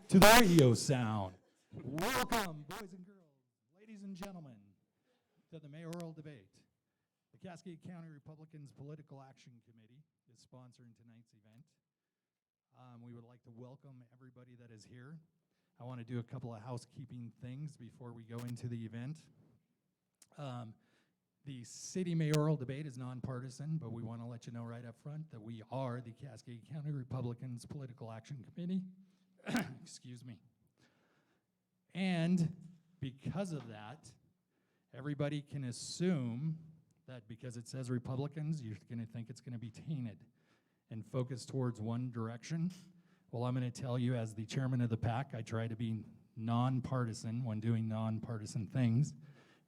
back to the radio sound. Welcome, boys and girls, ladies and gentlemen, to the mayoral debate. The Cascade County Republicans Political Action Committee is sponsoring tonight's event. We would like to welcome everybody that is here. I want to do a couple of housekeeping things before we go into the event. The city mayoral debate is nonpartisan, but we want to let you know right up front that we are the Cascade County Republicans Political Action Committee. Excuse me. And because of that, everybody can assume that because it says Republicans, you're going to think it's going to be tainted and focused towards one direction. Well, I'm going to tell you, as the chairman of the PAC, I try to be nonpartisan when doing nonpartisan things,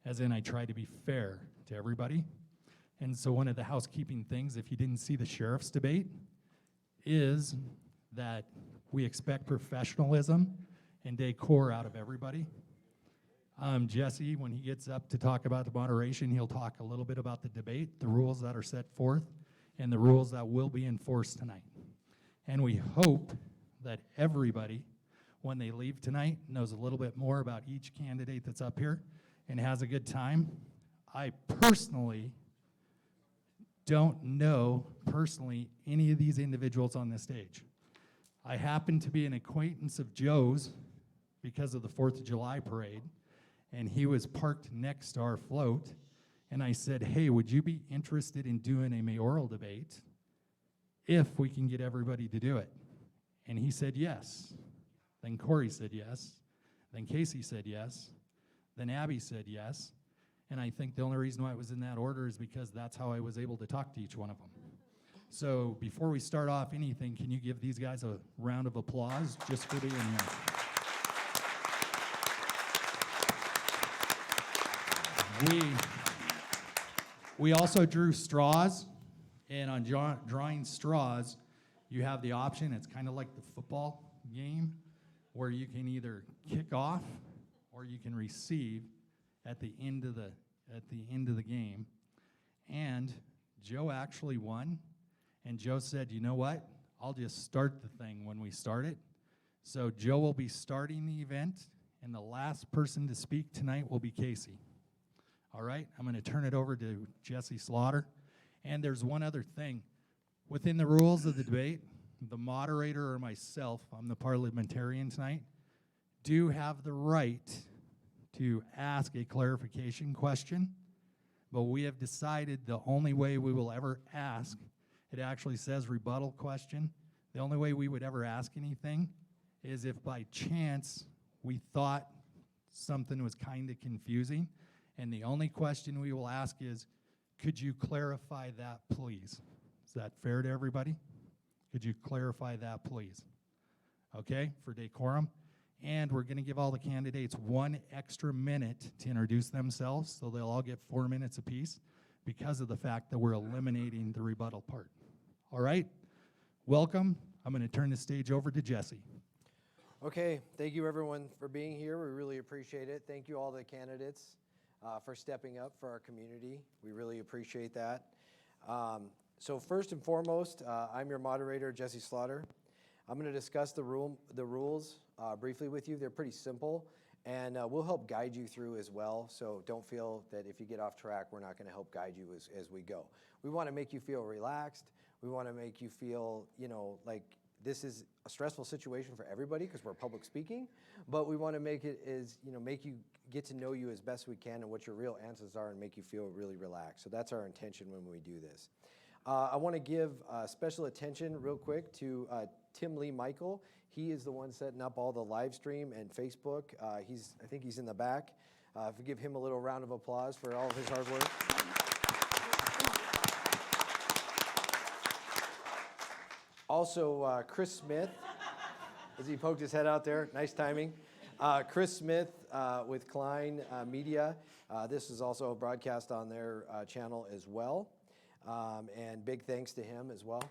as in I try to be fair to everybody. And so one of the housekeeping things, if you didn't see the sheriff's debate, is that we expect professionalism and decor out of everybody. Jesse, when he gets up to talk about the moderation, he'll talk a little bit about the debate, the rules that are set forth, and the rules that will be enforced tonight. And we hope that everybody, when they leave tonight, knows a little bit more about each candidate that's up here and has a good time. I personally don't know any of these individuals on this stage. I happen to be an acquaintance of Joe's because of the 4th of July parade, and he was parked next to our float, and I said, hey, would you be interested in doing a mayoral debate if we can get everybody to do it? And he said yes. Then Corey said yes. Then Casey said yes. Then Abby said yes. And I think the only reason why it was in that order is because that's how I was able to talk to each one of them. So before we start off anything, can you give these guys a round of applause just for being here? We also drew straws, and on drawing straws, you have the option, it's kind of like the football game, where you can either kick off or you can receive at the end of the game. And Joe actually won, and Joe said, you know what? I'll just start the thing when we start it. So Joe will be starting the event, and the last person to speak tonight will be Casey. All right, I'm going to turn it over to Jesse Slaughter. And there's one other thing. Within the rules of the debate, the moderator or myself, I'm the parliamentarian tonight, do have the right to ask a clarification question, but we have decided the only way we will ever ask, it actually says rebuttal question, the only way we would ever ask anything is if by chance we thought something was kind of confusing, and the only question we will ask is, could you clarify that, please? Is that fair to everybody? Could you clarify that, please? Okay, for decorum. And we're going to give all the candidates 1 extra minute to introduce themselves, so they'll all get 4 minutes apiece because of the fact that we're eliminating the rebuttal part. All right, welcome. I'm going to turn the stage over to Jesse. Okay, thank you everyone for being here. We really appreciate it. Thank you all the candidates for stepping up for our community. We really appreciate that. So first and foremost, I'm your moderator, Jesse Slaughter. I'm going to discuss the rules briefly with you. They're pretty simple, and we'll help guide you through as well. So don't feel that if you get off track, we're not going to help guide you as we go. We want to make you feel relaxed. We want to make you feel, like this is a stressful situation for everybody because we're public speaking, but we want to make it make you get to know you as best we can and what your real answers are and make you feel really relaxed. So that's our intention when we do this. I want to give special attention real quick to Tim Lee Michael. He is the one setting up all the live stream and Facebook. I think he's in the back. If we give him a little round of applause for all of his hard work. Also, Chris Smith, as he poked his head out there, nice timing. Chris Smith with Klein Media. This is also a broadcast on their channel as well. And big thanks to him as well.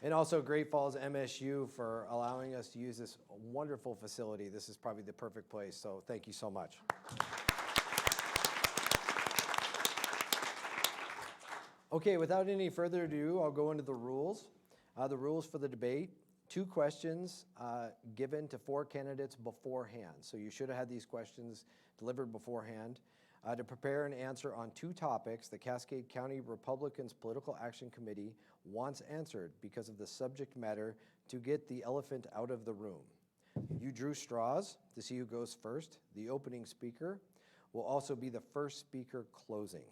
And also Great Falls MSU for allowing us to use this wonderful facility. This is probably the perfect place, so thank you so much. Okay, without any further ado, I'll go into the rules. The rules for the debate, 2 questions given to 4 candidates beforehand. So you should have had these questions delivered beforehand. To prepare and answer on 2 topics the Cascade County Republicans Political Action Committee wants answered because of the subject matter to get the elephant out of the room. You drew straws to see who goes first. The opening speaker will also be the first speaker closing.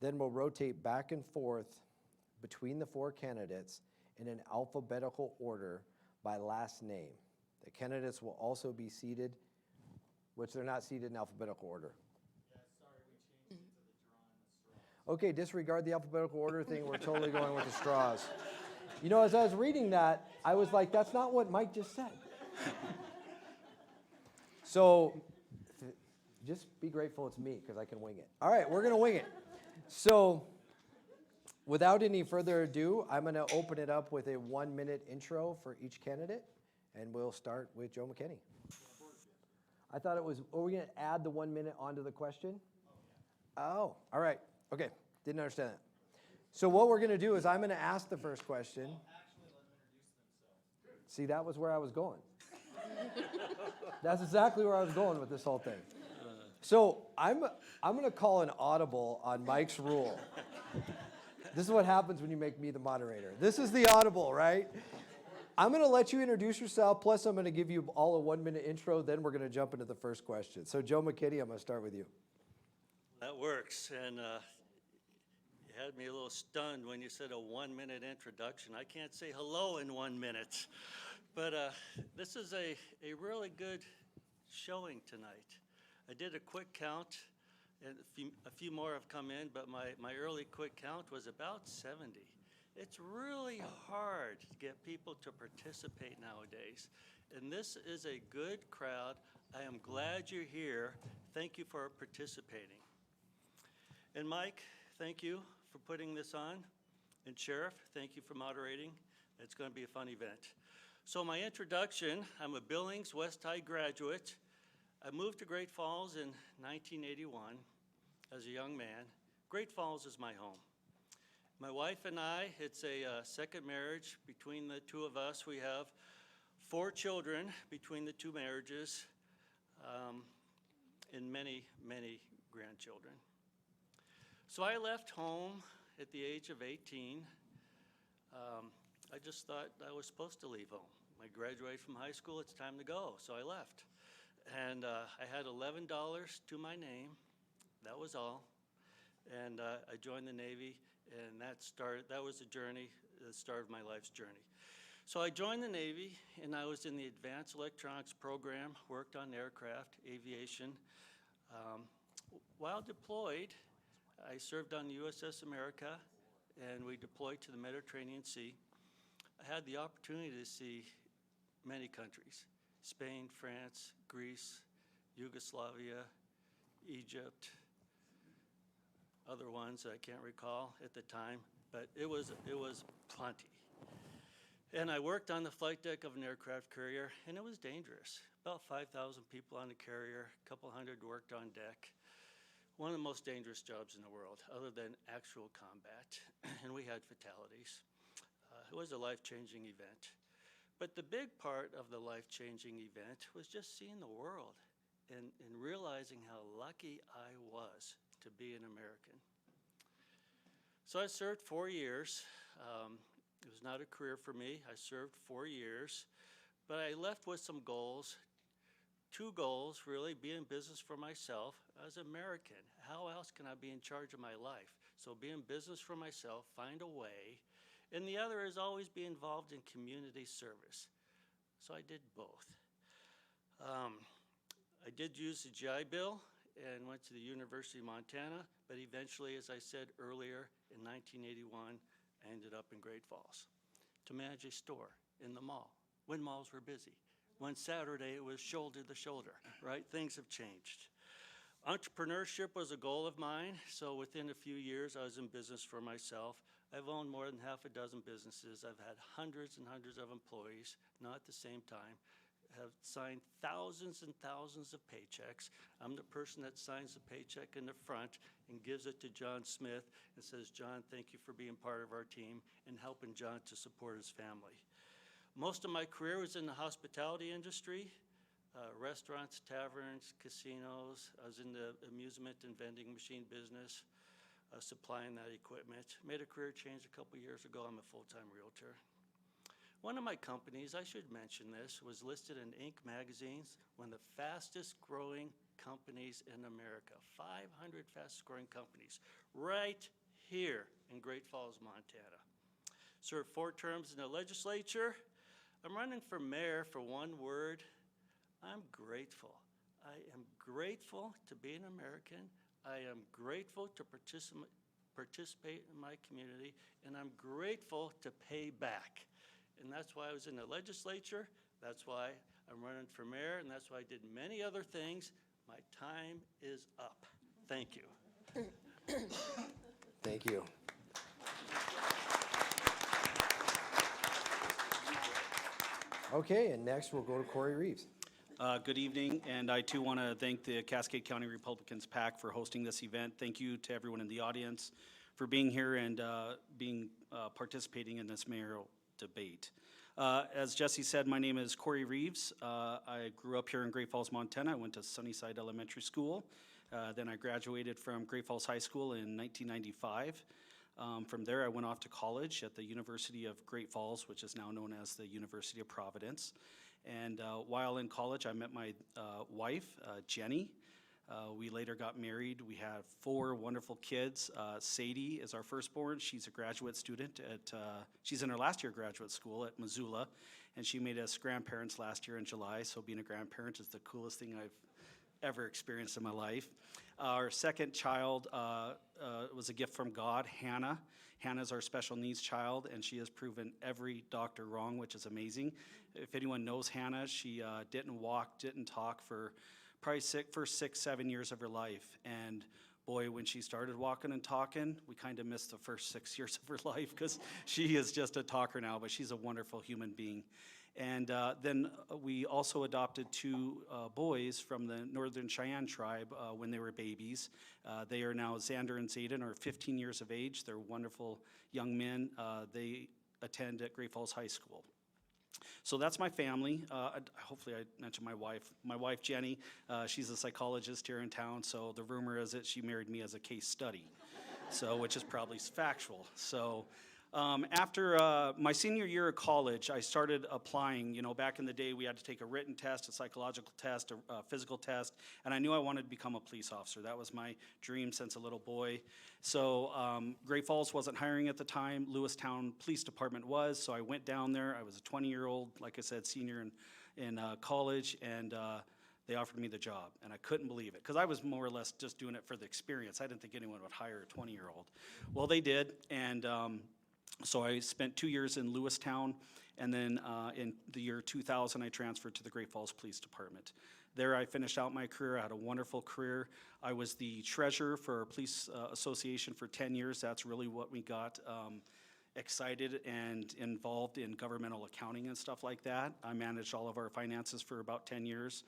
Then we'll rotate back and forth between the 4 candidates in an alphabetical order by last name. The candidates will also be seated, which they're not seated in alphabetical order. Yeah, sorry, we changed it to the draw and the straw. Okay, disregard the alphabetical order thing. We're totally going with the straws. You know, as I was reading that, I was like, that's not what Mike just said. So just be grateful it's me because I can wing it. All right, we're going to wing it. So without any further ado, I'm going to open it up with a 1-minute intro for each candidate, and we'll start with Joe McKinney. I thought it was, are we going to add the 1 minute onto the question? Oh, all right. Okay, didn't understand that. So what we're going to do is I'm going to ask the first question. Actually, let them introduce themselves. See, that was where I was going. That's exactly where I was going with this whole thing. So I'm going to call an audible on Mike's rule. This is what happens when you make me the moderator. This is the audible, right? I'm going to let you introduce yourself, plus I'm going to give you all a 1-minute intro, then we're going to jump into the first question. So Joe McKinney, I'm going to start with you. That works, and you had me a little stunned when you said a 1-minute introduction. I can't say hello in 1 minute, but this is a really good showing tonight. I did a quick count, and a few more have come in, but my early quick count was about 70. It's really hard to get people to participate nowadays, and this is a good crowd. I am glad you're here. Thank you for participating. And Mike, thank you for putting this on. And Sheriff, thank you for moderating. It's going to be a fun event. So my introduction, I'm a Billings West High graduate. I moved to Great Falls in 1981 as a young man. Great Falls is my home. My wife and I, it's a second marriage. Between the 2 of us, we have 4 children between the 2 marriages, and many, many grandchildren. So I left home at the age of 18. I just thought I was supposed to leave home. I graduated from high school, it's time to go, so I left. And I had $11 to my name, that was all. And I joined the Navy, and that was a journey, the start of my life's journey. So I joined the Navy, and I was in the Advanced Electronics program, worked on aircraft, aviation. While deployed, I served on the USS America, and we deployed to the Mediterranean Sea. I had the opportunity to see many countries: Spain, France, Greece, Yugoslavia, Egypt, other ones I can't recall at the time, but it was plenty. And I worked on the flight deck of an aircraft carrier, and it was dangerous. About 5,000 people on the carrier, a couple hundred worked on deck. One of the most dangerous jobs in the world, other than actual combat, and we had fatalities. It was a life-changing event. But the big part of the life-changing event was just seeing the world and realizing how lucky I was to be an American. So I served 4 years. It was not a career for me. I served 4 years, but I left with some goals. 2 goals, really: be in business for myself as an American. How else can I be in charge of my life? So be in business for myself, find a way. And the other is always be involved in community service. So I did both. I did use the GI Bill and went to the University of Montana, but eventually, as I said earlier, in 1981, I ended up in Great Falls to manage a store in the mall when malls were busy. One Saturday, it was shoulder to shoulder, right? Things have changed. Entrepreneurship was a goal of mine, so within a few years, I was in business for myself. I've owned more than half a dozen businesses. I've had hundreds and hundreds of employees, not at the same time. have signed thousands and thousands of paychecks. I'm the person that signs the paycheck in the front and gives it to John Smith and says, John, thank you for being part of our team and helping John to support his family. Most of my career was in the hospitality industry, restaurants, taverns, casinos. I was in the amusement and vending machine business, supplying that equipment. Made a career change a couple years ago. I'm a full-time realtor. One of my companies, I should mention this, was listed in Inc. magazines, one of the fastest growing companies in America. 500 fastest growing companies right here in Great Falls, Montana. Served 4 terms in the legislature. I'm running for mayor for one word. I'm grateful. I am grateful to be an American. I am grateful to participate in my community, and I'm grateful to pay back. And that's why I was in the legislature. That's why I'm running for mayor, and that's why I did many other things. My time is up. Thank you. Thank you. Okay, and next we'll go to Corey Reeves. Good evening, and I too want to thank the Cascade County Republicans PAC for hosting this event. Thank you to everyone in the audience for being here and participating in this mayoral debate. As Jesse said, my name is Corey Reeves. I grew up here in Great Falls, Montana. I went to Sunnyside Elementary School. Then I graduated from Great Falls High School in 1995. From there, I went off to college at the University of Great Falls, which is now known as the University of Providence. And while in college, I met my wife, Jenny. We later got married. We have 4 wonderful kids. Sadie is our firstborn. She's a graduate student at, she's in her last year of graduate school at Missoula, and she made us grandparents last year in July, so being a grandparent is the coolest thing I've ever experienced in my life. Our second child was a gift from God, Hannah. Hannah's our special needs child, and she has proven every doctor wrong, which is amazing. If anyone knows Hannah, she didn't walk, didn't talk for probably first 6, 7 years of her life. And boy, when she started walking and talking, we kind of missed the first 6 years of her life because she is just a talker now, but she's a wonderful human being. And then we also adopted 2 boys from the Northern Cheyenne tribe when they were babies. They are now, Xander and Zayden are 15 years of age. They're wonderful young men. They attend at Great Falls High School. So that's my family. Hopefully I mentioned my wife. My wife, Jenny, she's a psychologist here in town, so the rumor is that she married me as a case study, so which is probably factual. So after my senior year of college, I started applying. You know, back in the day, we had to take a written test, a psychological test, a physical test, and I knew I wanted to become a police officer. That was my dream since a little boy. So Great Falls wasn't hiring at the time. Lewistown Police Department was, so I went down there. I was a 20-year-old, like I said, senior in college, and they offered me the job, and I couldn't believe it, because I was more or less just doing it for the experience. I didn't think anyone would hire a 20-year-old. Well, they did, and so I spent 2 years in Lewistown, and then in the year 2000, I transferred to the Great Falls Police Department. There I finished out my career. I had a wonderful career. I was the treasurer for our police association for 10 years. That's really what we got excited and involved in governmental accounting and stuff like that. I managed all of our finances for about 10 years.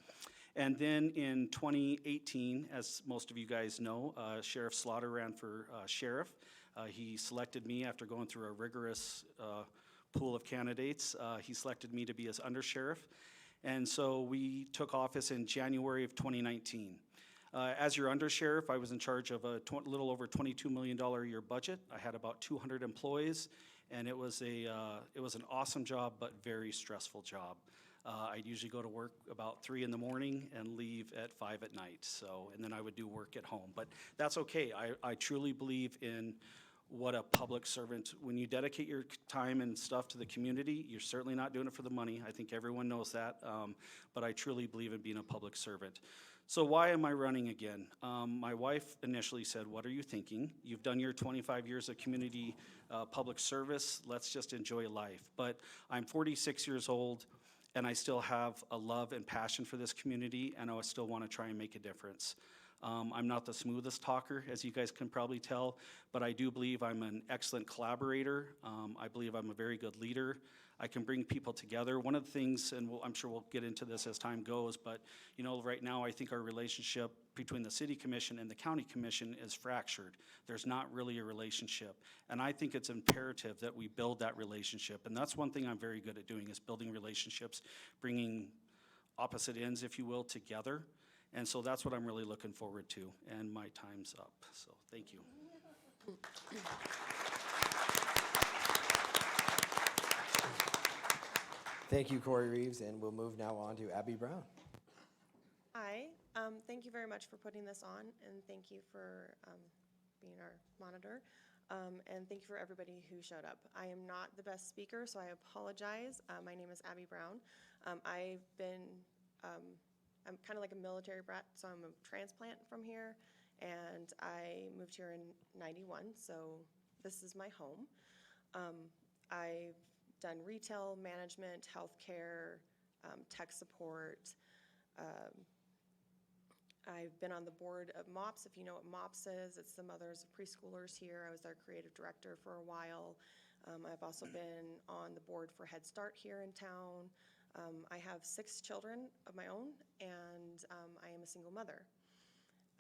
And then in 2018, as most of you guys know, Sheriff Slaughter ran for sheriff. He selected me after going through a rigorous pool of candidates. He selected me to be his undersheriff. And so we took office in January of 2019. As your undersheriff, I was in charge of a little over $22 million a year budget. I had about 200 employees, and it was an awesome job, but very stressful job. I'd usually go to work about 3 in the morning and leave at 5 at night. So, and then I would do work at home, but that's okay. I truly believe in what a public servant, when you dedicate your time and stuff to the community, you're certainly not doing it for the money. I think everyone knows that, but I truly believe in being a public servant. So why am I running again? My wife initially said, what are you thinking? You've done your 25 years of community public service. Let's just enjoy life. But I'm 46 years old, and I still have a love and passion for this community, and I still want to try and make a difference. I'm not the smoothest talker, as you guys can probably tell, but I do believe I'm an excellent collaborator. I believe I'm a very good leader. I can bring people together. One of the things, and I'm sure we'll get into this as time goes, but you know, right now I think our relationship between the city commission and the county commission is fractured. There's not really a relationship. And I think it's imperative that we build that relationship. And that's one thing I'm very good at doing, is building relationships, bringing opposite ends, if you will, together. And so that's what I'm really looking forward to. And my time's up, so thank you. Thank you, Corey Reeves, and we'll move now on to Abby Brown. Hi, thank you very much for putting this on, and thank you for being our monitor, and thank you for everybody who showed up. I am not the best speaker, so I apologize. My name is Abby Brown. I'm kind of like a military brat, so I'm a transplant from here, and I moved here in '91, so this is my home. I've done retail management, healthcare, tech support. I've been on the board of MOPS, if you know what MOPS is. It's the Mothers of Preschoolers here. I was their creative director for a while. I've also been on the board for Head Start here in town. I have 6 children of my own, and I am a single mother.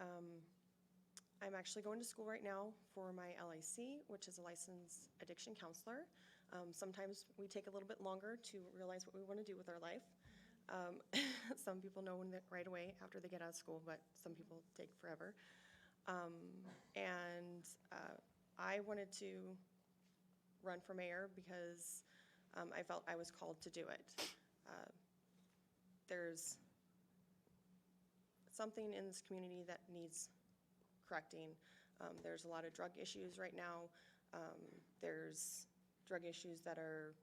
I'm actually going to school right now for my LIC, which is a licensed addiction counselor. Sometimes we take a little bit longer to realize what we want to do with our life. Some people know right away after they get out of school, but some people take forever. I wanted to run for mayor because I felt I was called to do it. There's something in this community that needs correcting. There's a lot of drug issues right now. There's drug issues that are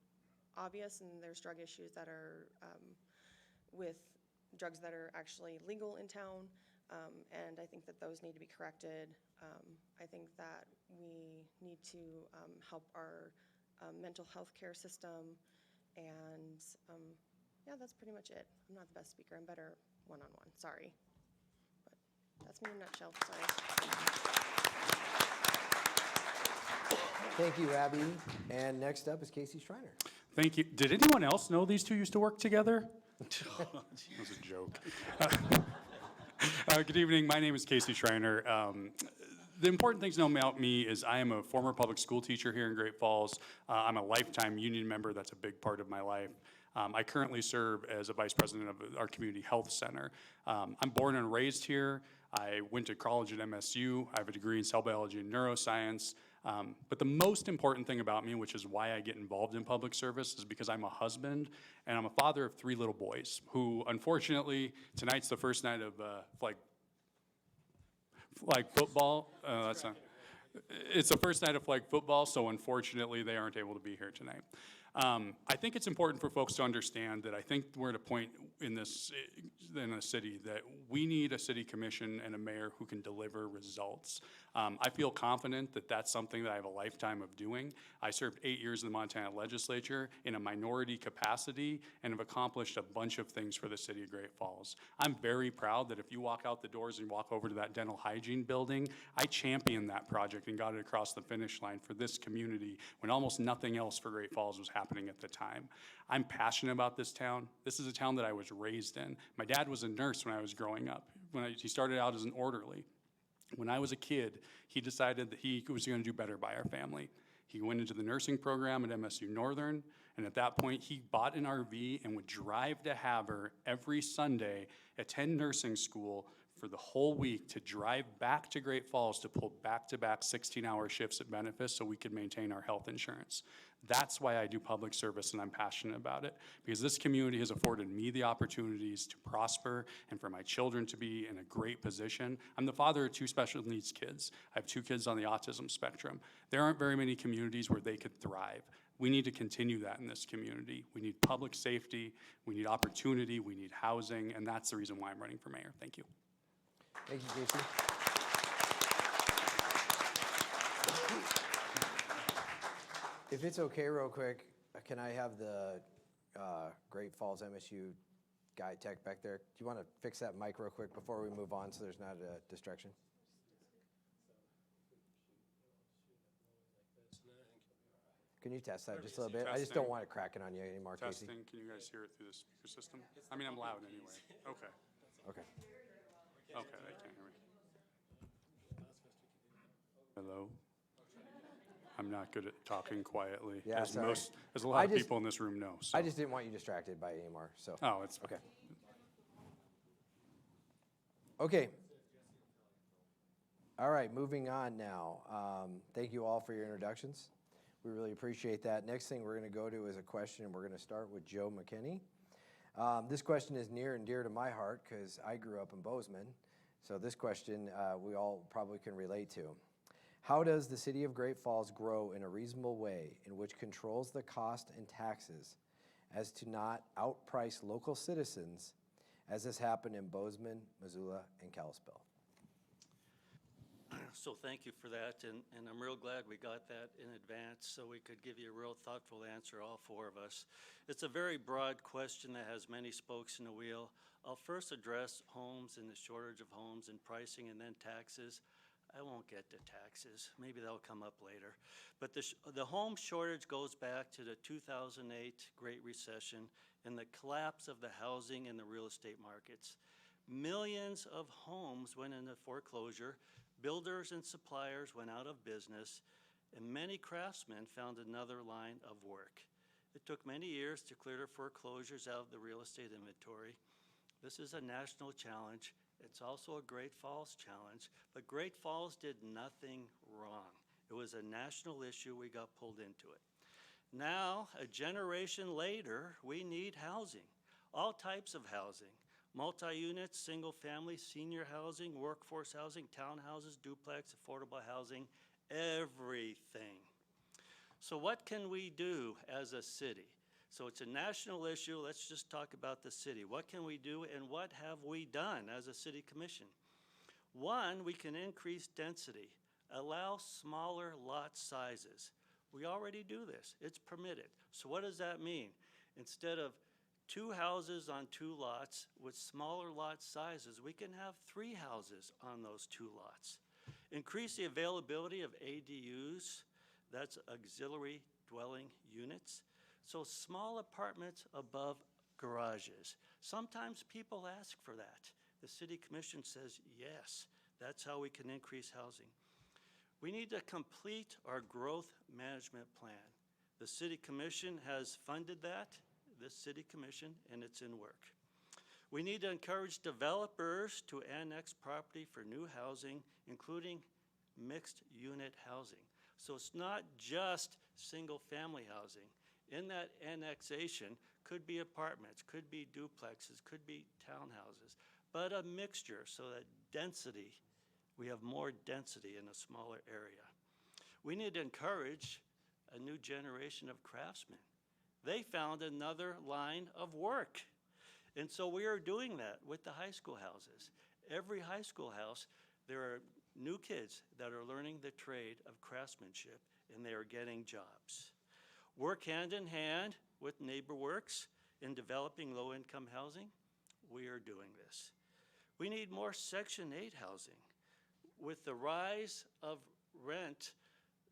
obvious, and there's drug issues that are with drugs that are actually legal in town, and I think that those need to be corrected. I think that we need to help our mental health care system, and yeah, that's pretty much it. I'm not the best speaker. I'm better one-on-one, sorry. But that's me in a nutshell, sorry. Thank you, Abby. And next up is Casey Schreiner. Thank you. Did anyone else know these two used to work together? That was a joke. Good evening. My name is Casey Schreiner. The important things to know about me is I am a former public school teacher here in Great Falls. I'm a lifetime union member. That's a big part of my life. I currently serve as a vice president of our community health center. I'm born and raised here. I went to college at MSU. I have a degree in cell biology and neuroscience. But the most important thing about me, which is why I get involved in public service, is because I'm a husband and I'm a father of 3 little boys who, unfortunately, tonight's the first night of flag football. It's the first night of flag football, so unfortunately they aren't able to be here tonight. I think it's important for folks to understand that I think we're at a point in a city that we need a city commission and a mayor who can deliver results. I feel confident that that's something that I have a lifetime of doing. I served 8 years in the Montana legislature in a minority capacity and have accomplished a bunch of things for the city of Great Falls. I'm very proud that if you walk out the doors and walk over to that dental hygiene building, I championed that project and got it across the finish line for this community when almost nothing else for Great Falls was happening at the time. I'm passionate about this town. This is a town that I was raised in. My dad was a nurse when I was growing up. He started out as an orderly. When I was a kid, he decided that he was going to do better by our family. He went into the nursing program at MSU Northern, and at that point, he bought an RV and would drive to Havre every Sunday, attend nursing school for the whole week to drive back to Great Falls to pull back-to-back 16-hour shifts at Benefis so we could maintain our health insurance. That's why I do public service, and I'm passionate about it, because this community has afforded me the opportunities to prosper and for my children to be in a great position. I'm the father of 2 special needs kids. I have 2 kids on the autism spectrum. There aren't very many communities where they could thrive. We need to continue that in this community. We need public safety, we need opportunity, we need housing, and that's the reason why I'm running for mayor. Thank you. Thank you, Casey. If it's okay real quick, can I have the Great Falls MSU guy tech back there. Do you want to fix that mic real quick before we move on so there's not a distraction? Can you test that just a little bit? I just don't Testing. want it cracking on you anymore, Casey. Testing, can you guys hear it through the speaker system? I mean, I'm loud anyway. Okay, Okay. okay, they can't hear me. Hello? I'm not good at talking quietly, Yeah, as sorry. as a lot of I just- people in this room know, so. I just didn't want you distracted by it anymore, so. Oh, it's fine. Okay. Okay. All right, moving on now. Thank you all for your introductions. We really appreciate that. Next thing we're going to go to is a question, and we're going to start with Joe McKinney. This question is near and dear to my heart because I grew up in Bozeman. So this question we all probably can relate to. How does the city of Great Falls grow in a reasonable way in which controls the cost and taxes as to not outprice local citizens, as has happened in Bozeman, Missoula, and Kalispell? So thank you for that, and I'm real glad we got that in advance so we could give you a real thoughtful answer, all four of us. It's a very broad question that has many spokes in the wheel. I'll first address homes and the shortage of homes and pricing and then taxes. I won't get to taxes. Maybe that'll come up later. But the home shortage goes back to the 2008 Great Recession and the collapse of the housing and the real estate markets. Millions of homes went into foreclosure. Builders and suppliers went out of business, and many craftsmen found another line of work. It took many years to clear the foreclosures out of the real estate inventory. This is a national challenge. It's also a Great Falls challenge, but Great Falls did nothing wrong. It was a national issue. We got pulled into it. Now, a generation later, we need housing, all types of housing. Multi-unit, single-family, senior housing, workforce housing, townhouses, duplex, affordable housing, everything. So what can we do as a city? So it's a national issue. Let's just talk about the city. What can we do and what have we done as a city commission? One, we can increase density, allow smaller lot sizes. We already do this. It's permitted. So what does that mean? Instead of 2 houses on 2 lots with smaller lot sizes, we can have 3 houses on those 2 lots. Increase the availability of ADUs, that's auxiliary dwelling units. So small apartments above garages. Sometimes people ask for that. The city commission says yes, that's how we can increase housing. We need to complete our growth management plan. The city commission has funded that. This city commission, and it's in work. We need to encourage developers to annex property for new housing, including mixed unit housing. So it's not just single family housing. In that annexation could be apartments, could be duplexes, could be townhouses, but a mixture so that density, we have more density in a smaller area. We need to encourage a new generation of craftsmen. They found another line of work. And so we are doing that with the high school houses. Every high school house, there are new kids that are learning the trade of craftsmanship, and they are getting jobs. Work hand in hand with NeighborWorks in developing low-income housing. We are doing this. We need more Section 8 housing. With the rise of rent,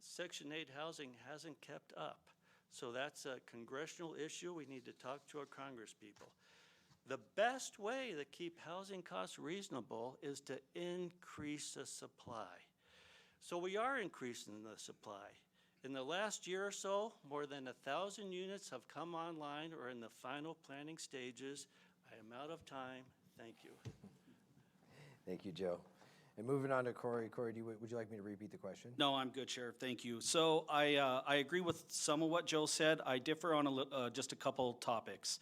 Section 8 housing hasn't kept up. So that's a congressional issue. We need to talk to our congresspeople. The best way to keep housing costs reasonable is to increase the supply. So we are increasing the supply. In the last year or so, more than 1,000 units have come online or in the final planning stages. I am out of time. Thank you. Thank you, Joe. And moving on to Corey. Corey, would you like me to repeat the question? No, I'm good, Sheriff. Thank you. So I agree with some of what Joe said. I differ on just a couple topics.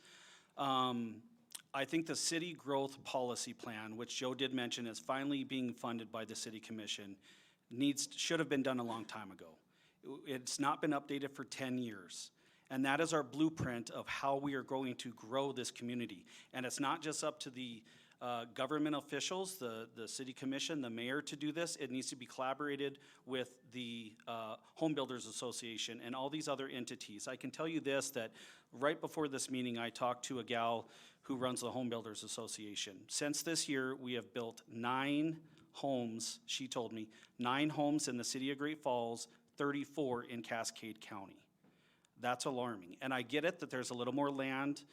I think the city growth policy plan, which Joe did mention is finally being funded by the city commission, should have been done a long time ago. It's not been updated for 10 years. And that is our blueprint of how we are going to grow this community. And it's not just up to the government officials, the city commission, the mayor to do this. It needs to be collaborated with the Home Builders Association and all these other entities. I can tell you this, that right before this meeting, I talked to a gal who runs the Home Builders Association. Since this year, we have built 9 homes, she told me, 9 homes in the city of Great Falls, 34 in Cascade County. That's alarming. And I get it that there's a little more land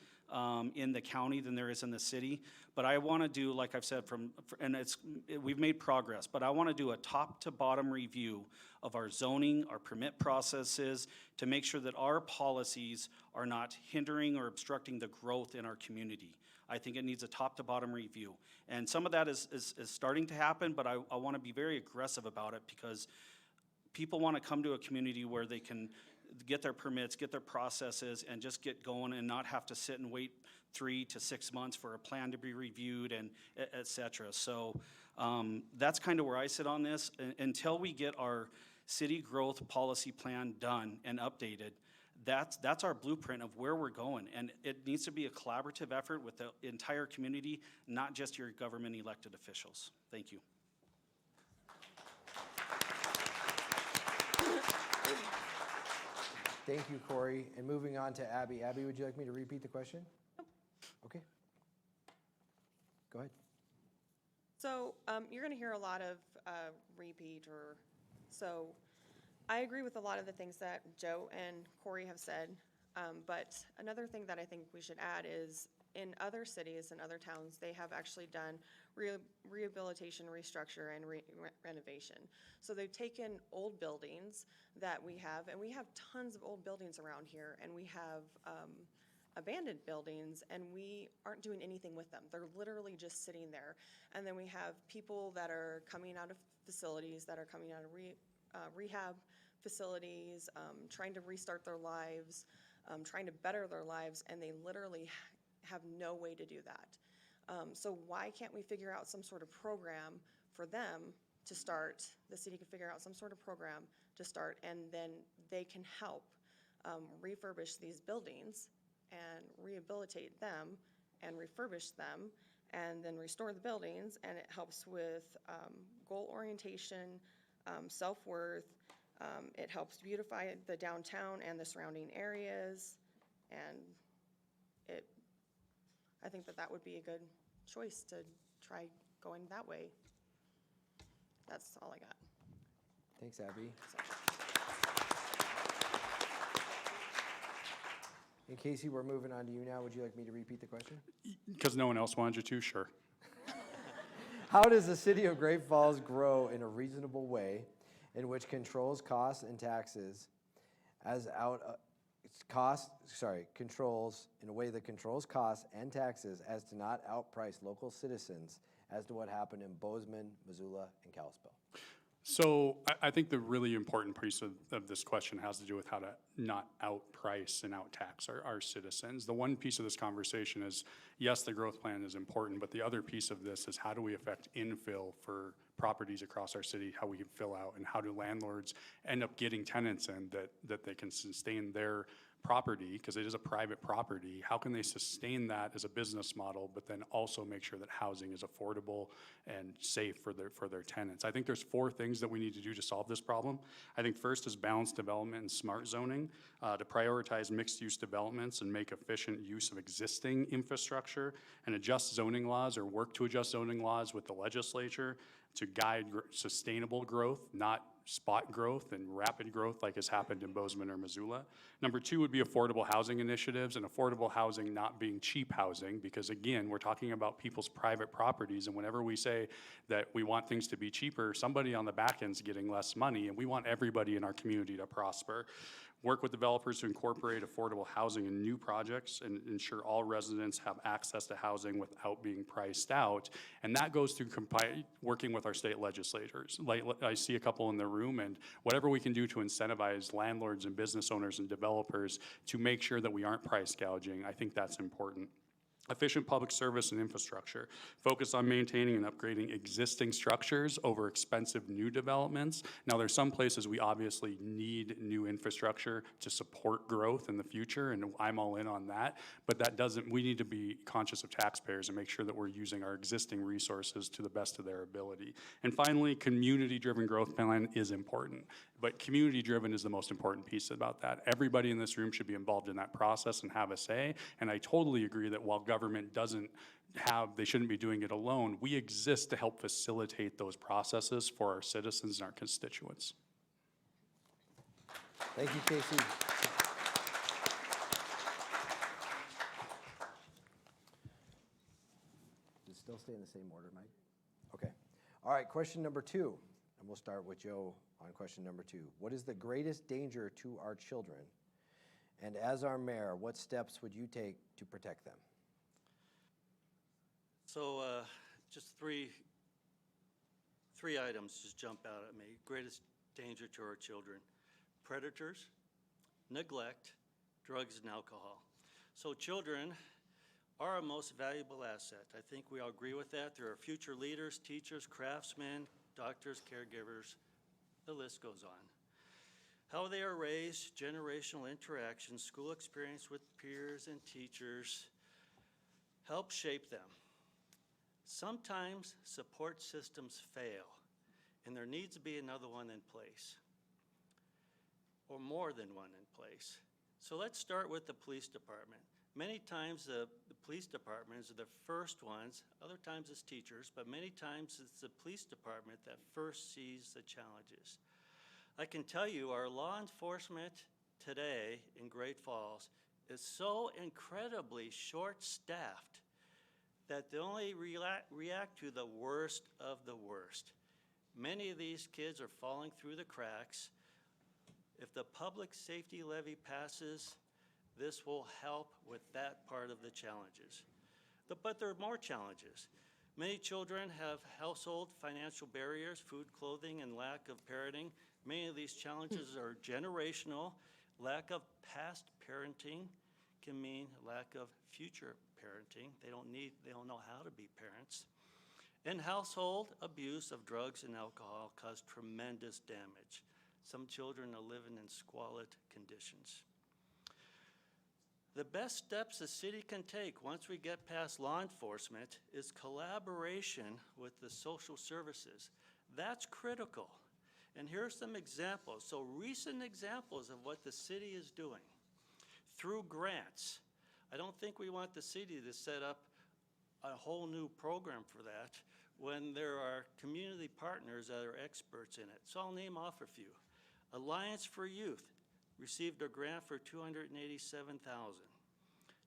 in the county than there is in the city, but I want to do, like I've said, we've made progress, but I want to do a top to bottom review of our zoning, our permit processes, to make sure that our policies are not hindering or obstructing the growth in our community. I think it needs a top to bottom review. And some of that is starting to happen, but I want to be very aggressive about it, because people want to come to a community where they can get their permits, get their processes, and just get going and not have to sit and wait 3 to 6 months for a plan to be reviewed and et cetera. So that's kind of where I sit on this. Until we get our city growth policy plan done and updated, that's our blueprint of where we're going. And it needs to be a collaborative effort with the entire community, not just your government elected officials. Thank you. Thank you, Corey. And moving on to Abby. Abby, would you like me to repeat the question? Okay. Go ahead. So you're going to hear a lot of repeat so I agree with a lot of the things that Joe and Corey have said, but another thing that I think we should add is in other cities and other towns, they have actually done rehabilitation, restructure, and renovation. So they've taken old buildings that we have, and we have tons of old buildings around here, and we have abandoned buildings, and we aren't doing anything with them. They're literally just sitting there. And then we have people that are coming out of facilities, that are coming out of rehab facilities, trying to restart their lives, trying to better their lives, and they literally have no way to do that. So why can't we figure out some sort of program for them to start? The city can figure out some sort of program to start, and then they can help refurbish these buildings and rehabilitate them and refurbish them and then restore the buildings, and it helps with goal orientation, self-worth. It helps beautify the downtown and the surrounding areas, and I think that would be a good choice to try going that way. That's all I got. Thanks, Abby. And Casey, we're moving on to you now. Would you like me to repeat the question? Because no one else wanted you to, sure. How does the city of Great Falls grow in a reasonable way in which controls costs and taxes controls in a way that controls costs and taxes as to not outprice local citizens as to what happened in Bozeman, Missoula, and Kalispell? So I think the really important piece of this question has to do with how to not outprice and outtax our citizens. The one piece of this conversation is, yes, the growth plan is important, but the other piece of this is how do we affect infill for properties across our city, how we can fill out, and how do landlords end up getting tenants in that they can sustain their property, because it is a private property. How can they sustain that as a business model, but then also make sure that housing is affordable and safe for their tenants? I think there's 4 things that we need to do to solve this problem. I think first is balanced development and smart zoning, to prioritize mixed-use developments and make efficient use of existing infrastructure, and adjust zoning laws or work to adjust zoning laws with the legislature to guide sustainable growth, not spot growth and rapid growth like has happened in Bozeman or Missoula. Number 2 would be affordable housing initiatives, and affordable housing not being cheap housing, because again, we're talking about people's private properties, and whenever we say that we want things to be cheaper, somebody on the back end's getting less money, and we want everybody in our community to prosper. Work with developers to incorporate affordable housing in new projects and ensure all residents have access to housing without being priced out. And that goes through working with our state legislators. Like, I see a couple in the room, and whatever we can do to incentivize landlords and business owners and developers to make sure that we aren't price gouging, I think that's important. Efficient public service and infrastructure. Focus on maintaining and upgrading existing structures over expensive new developments. Now, there's some places we obviously need new infrastructure to support growth in the future, and I'm all in on that. But that doesn't, we need to be conscious of taxpayers and make sure that we're using our existing resources to the best of their ability. And finally, community-driven growth plan is important. But community-driven is the most important piece about that. Everybody in this room should be involved in that process and have a say. And I totally agree that while government doesn't have, they shouldn't be doing it alone, we exist to help facilitate those processes for our citizens and our constituents. Thank you, Casey. Does it still stay in the same order, Mike? Okay. All right, question number 2. And we'll start with Joe on question number 2. What is the greatest danger to our children? And as our mayor, what steps would you take to protect them? So just three items just jump out at me. Greatest danger to our children: predators, neglect, drugs, and alcohol. So children are our most valuable asset. I think we all agree with that. They're our future leaders, teachers, craftsmen, doctors, caregivers, the list goes on. How they are raised, generational interactions, school experience with peers and teachers help shape them. Sometimes support systems fail, and there needs to be another one in place, or more than one in place. So let's start with the police department. Many times the police departments are the first ones, other times it's teachers, but many times it's the police department that first sees the challenges. I can tell you our law enforcement today in Great Falls is so incredibly short-staffed that they only react to the worst of the worst. Many of these kids are falling through the cracks. If the public safety levy passes, this will help with that part of the challenges. But there are more challenges. Many children have household financial barriers, food, clothing, and lack of parenting. Many of these challenges are generational. Lack of past parenting can mean lack of future parenting. They don't know how to be parents. And household abuse of drugs and alcohol cause tremendous damage. Some children are living in squalid conditions. The best steps the city can take once we get past law enforcement is collaboration with the social services. That's critical. And here's some examples. So recent examples of what the city is doing. Through grants. I don't think we want the city to set up a whole new program for that when there are community partners that are experts in it. So I'll name off a few. Alliance for Youth received a grant for $287,000.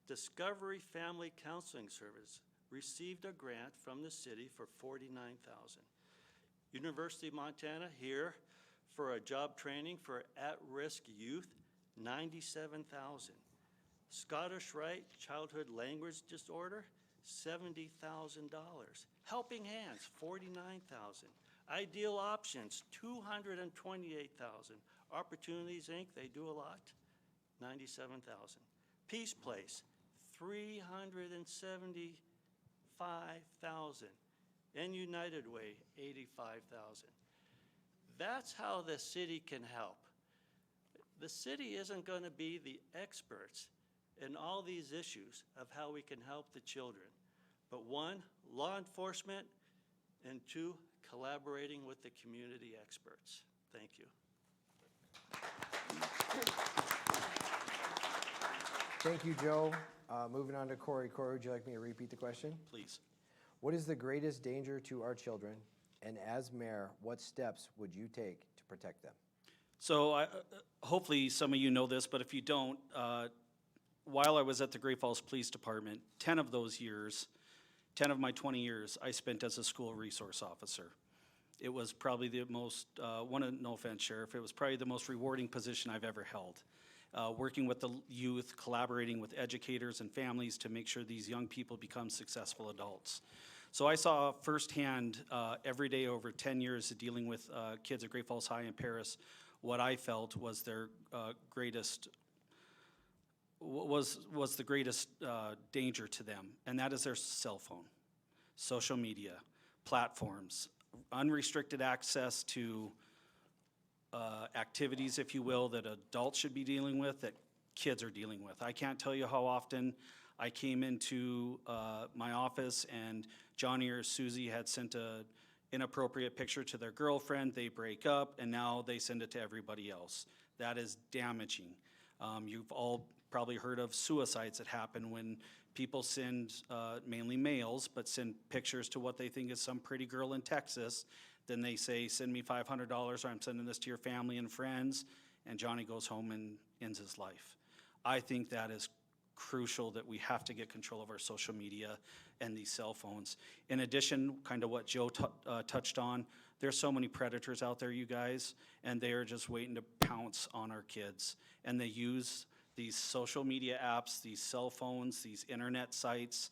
Discovery Family Counseling Service received a grant from the city for $49,000. University of Montana here for a job training for at-risk youth, $97,000. Scottish Rite Childhood Language Disorder, $70,000. Helping Hands, $49,000. Ideal Options, $228,000. Opportunities Inc., they do a lot, $97,000. Peace Place, $375,000. And United Way, $85,000. That's how the city can help. The city isn't going to be the experts in all these issues of how we can help the children. But one, law enforcement, and two, collaborating with the community experts. Thank you. Thank you, Joe. Moving on to Corey. Corey, would you like me to repeat the question? Please. What is the greatest danger to our children? And as mayor, what steps would you take to protect them? So hopefully some of you know this, but if you don't, while I was at the Great Falls Police Department, 10 of those years, 10 of my 20 years, I spent as a school resource officer. It was probably the most, no offense, Sheriff, it was probably the most rewarding position I've ever held. Working with the youth, collaborating with educators and families to make sure these young people become successful adults. So I saw firsthand every day over 10 years of dealing with kids at Great Falls High and Paris, what I felt was their greatest was the greatest danger to them, and that is their cell phone, social media, platforms, unrestricted access to activities, if you will, that adults should be dealing with, that kids are dealing with. I can't tell you how often I came into my office and Johnny or Susie had sent a inappropriate picture to their girlfriend, they break up, and now they send it to everybody else. That is damaging. You've all probably heard of suicides that happen when people send, mainly males, but send pictures to what they think is some pretty girl in Texas. Then they say, send me $500 or I'm sending this to your family and friends, and Johnny goes home and ends his life. I think that is crucial, that we have to get control of our social media and these cell phones. In addition, kind of what Joe touched on, there's so many predators out there, you guys, and they are just waiting to pounce on our kids. And they use these social media apps, these cell phones, these internet sites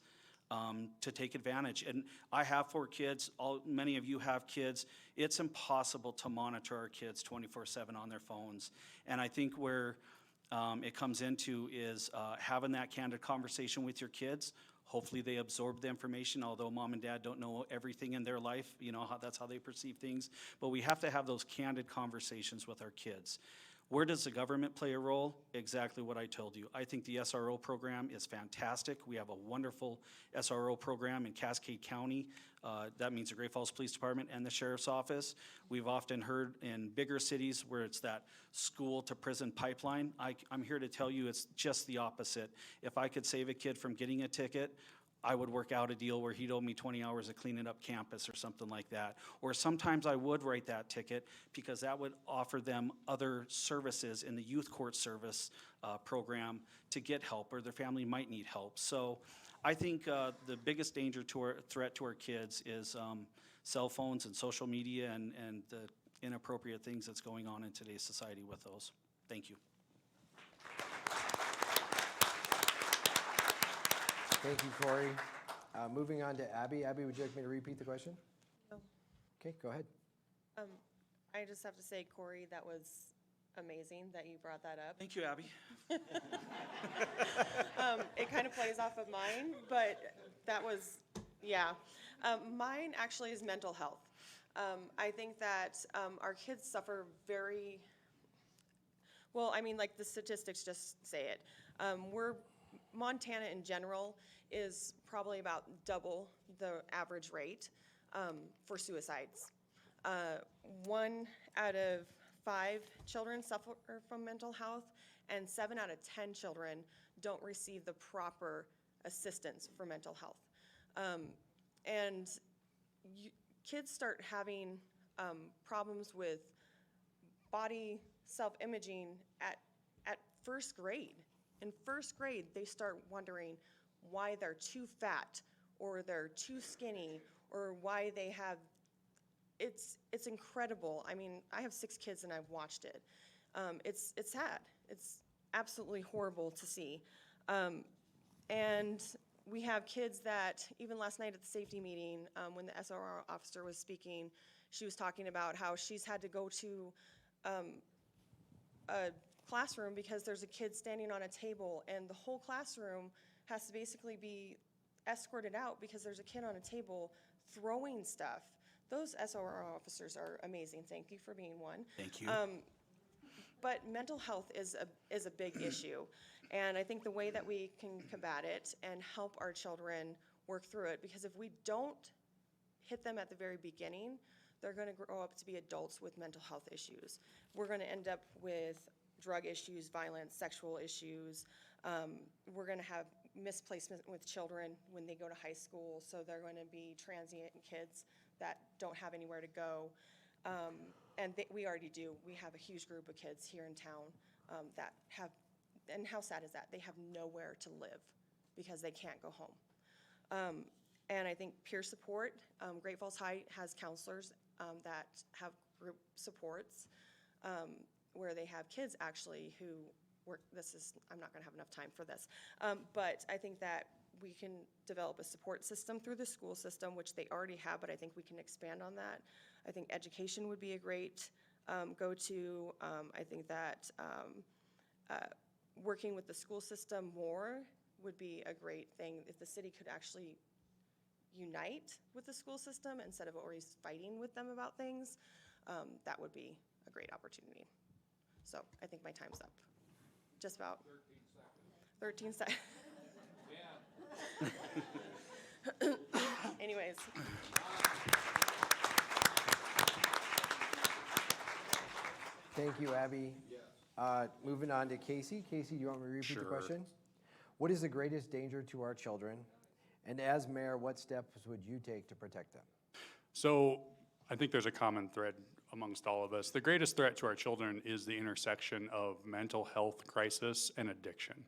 to take advantage. And I have 4 kids, many of you have kids. It's impossible to monitor our kids 24/7 on their phones. And I think where it comes into is having that candid conversation with your kids. Hopefully they absorb the information, although mom and dad don't know everything in their life, you know, that's how they perceive things. But we have to have those candid conversations with our kids. Where does the government play a role? Exactly what I told you. I think the SRO program is fantastic. We have a wonderful SRO program in Cascade County. That means the Great Falls Police Department and the Sheriff's Office. We've often heard in bigger cities where it's that school to prison pipeline. I'm here to tell you it's just the opposite. If I could save a kid from getting a ticket, I would work out a deal where he'd owe me 20 hours of cleaning up campus or something like that. Or sometimes I would write that ticket because that would offer them other services in the youth court service program to get help, or their family might need help. So I think the biggest danger to our threat to our kids is cell phones and social media and the inappropriate things that's going on in today's society with those. Thank you. Thank you, Corey. Moving on to Abby. Abby, would you like me to repeat the question? No. Okay, go ahead. I just have to say, Corey, that was amazing that you brought that up. Thank you, Abby. It kind of plays off of mine, but that was, yeah. Mine actually is mental health. I think that our kids suffer very, well, I mean, like the statistics just say it. Montana in general is probably about double the average rate for suicides. 1 out of 5 children suffer from mental health, and 7 out of 10 children don't receive the proper assistance for mental health. And kids start having problems with body self-imaging at first grade. In first grade, they start wondering why they're too fat or they're too skinny or why they have, it's incredible. I mean, I have 6 kids and I've watched it. It's sad. It's absolutely horrible to see. And we have kids that, even last night at the safety meeting, when the SRO officer was speaking, she was talking about how she's had to go to a classroom because there's a kid standing on a table and the whole classroom has to basically be escorted out because there's a kid on a table throwing stuff. Those SRO officers are amazing. Thank you for being one. Thank you. But mental health is a big issue, and I think the way that we can combat it and help our children work through it, because if we don't hit them at the very beginning, they're going to grow up to be adults with mental health issues. We're going to end up with drug issues, violence, sexual issues. We're going to have misplacement with children when they go to high school, so they're going to be transient kids that don't have anywhere to go. And we already do. We have a huge group of kids here in town that have, and how sad is that? They have nowhere to live because they can't go home. And I think peer support, Great Falls High has counselors that have group supports where they have kids actually who work, I'm not gonna have enough time for this, but I think that we can develop a support system through the school system, which they already have, but I think we can expand on that. I think education would be a great go-to. I think that working with the school system more would be a great thing. If the city could actually unite with the school system instead of always fighting with them about things, that would be a great opportunity. So I think my time's up. Just about 13 seconds. Anyways. Thank you, Abby. Moving on to Casey. Casey, do you want me to repeat the Sure. question? What is the greatest danger to our children? And as mayor, what steps would you take to protect them? So I think there's a common thread amongst all of us. The greatest threat to our children is the intersection of mental health crisis and addiction.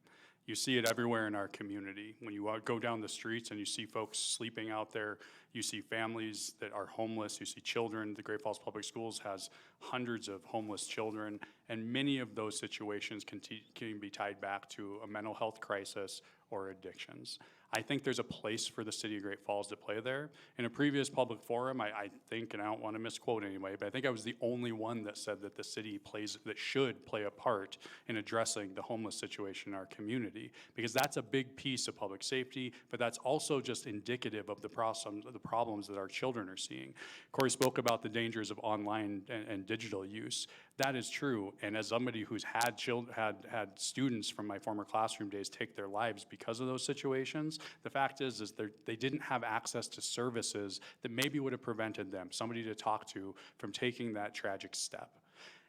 You see it everywhere in our community. When you go down the streets and you see folks sleeping out there, you see families that are homeless, you see children. The Great Falls Public Schools has hundreds of homeless children, and many of those situations can be tied back to a mental health crisis or addictions. I think there's a place for the city of Great Falls to play there. In a previous public forum, I think, and I don't want to misquote anyway, but I think I was the only one that said that the city should play a part in addressing the homeless situation in our community, because that's a big piece of public safety, but that's also just indicative of the problems that our children are seeing. Corey spoke about the dangers of online and digital use. That is true, and as somebody who's had students from my former classroom days take their lives because of those situations, the fact is they didn't have access to services that maybe would have prevented them, somebody to talk to, from taking that tragic step.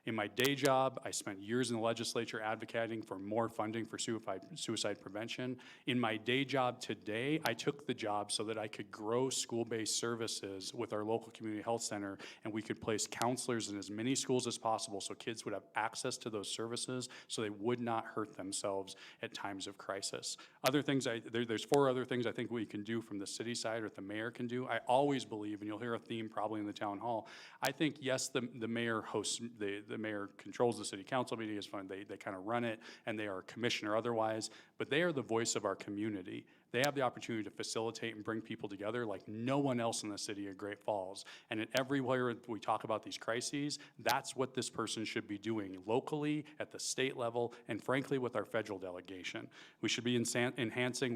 In my day job, I spent years in the legislature advocating for more funding for suicide prevention. In my day job today, I took the job so that I could grow school-based services with our local community health center, and we could place counselors in as many schools as possible so kids would have access to those services so they would not hurt themselves at times of crisis. Other things, there's 4 other things I think we can do from the city side, or the mayor can do. I always believe, and you'll hear a theme probably in the town hall, I think, yes, the mayor hosts, the mayor controls the city council meeting, is fine, they kind of run it, and they are a commissioner otherwise, but they are the voice of our community. They have the opportunity to facilitate and bring people together like no one else in the city of Great Falls. And everywhere we talk about these crises, that's what this person should be doing locally, at the state level, and frankly with our federal delegation. We should be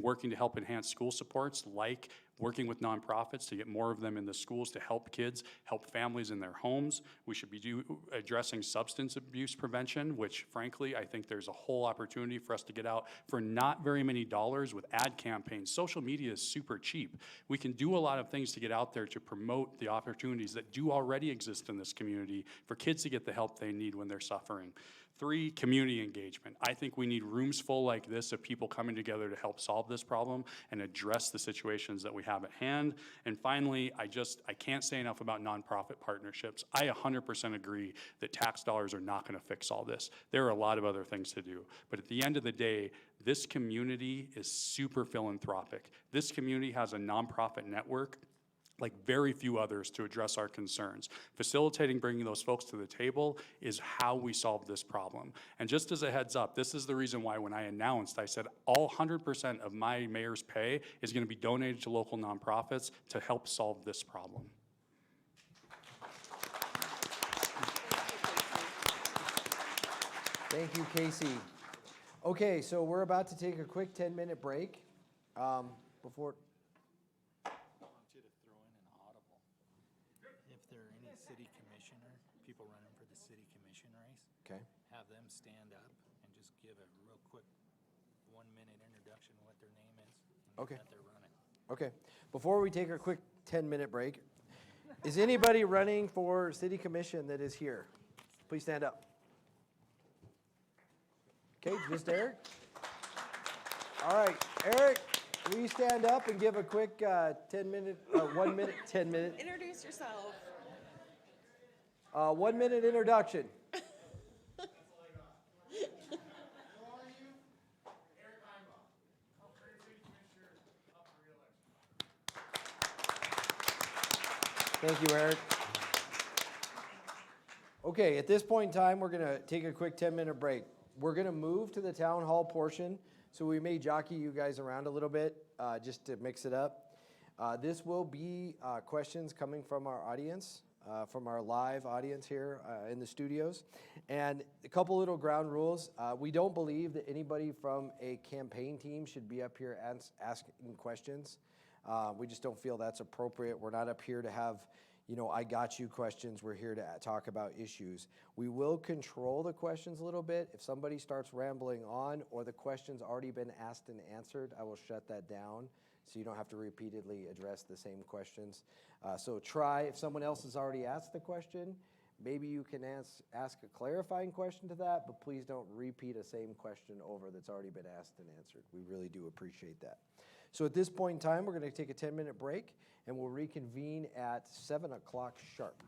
working to help enhance school supports, like working with nonprofits to get more of them in the schools to help kids, help families in their homes. We should be addressing substance abuse prevention, which frankly, I think there's a whole opportunity for us to get out for not very many dollars with ad campaigns. Social media is super cheap. We can do a lot of things to get out there to promote the opportunities that do already exist in this community for kids to get the help they need when they're suffering. 3, community engagement. I think we need rooms full like this of people coming together to help solve this problem and address the situations that we have at hand. And finally, I can't say enough about nonprofit partnerships. I 100% agree that tax dollars are not going to fix all this. There are a lot of other things to do. But at the end of the day, this community is super philanthropic. This community has a nonprofit network like very few others to address our concerns. Facilitating bringing those folks to the table is how we solve this problem. And just as a heads up, this is the reason why when I announced, I said all 100% of my mayor's pay is going to be donated to local nonprofits to help solve this problem. Thank you, Casey. Okay, so we're about to take a quick 10-minute break. Before. City commissioner, people running for the city commission race. Okay. Have them stand up and just give a real quick 1-minute introduction of what their name is. And Okay. that they're running. Okay. Before we take a quick 10-minute break, is anybody running for city commission that is here? Please stand up. Okay, just Eric? All right, Eric, will you stand up and give a quick 10-minute, 1-minute, 10-minute? Introduce yourself. 1-minute introduction. Thank you, Eric. Okay, at this point in time, we're going to take a quick 10-minute break. We're going to move to the town hall portion, so we may jockey you guys around a little bit just to mix it up. This will be questions coming from our audience. from our live audience here in the studios. And a couple little ground rules. We don't believe that anybody from a campaign team should be up here asking questions. We just don't feel that's appropriate. We're not up here to have, I got you questions. We're here to talk about issues. We will control the questions a little bit. If somebody starts rambling on or the question's already been asked and answered, I will shut that down so you don't have to repeatedly address the same questions. So try, if someone else has already asked the question, maybe you can ask a clarifying question to that, but please don't repeat a same question over that's already been asked and answered. We really do appreciate that. So at this point in time, we're going to take a 10-minute break, and we'll reconvene at 7 o'clock sharp.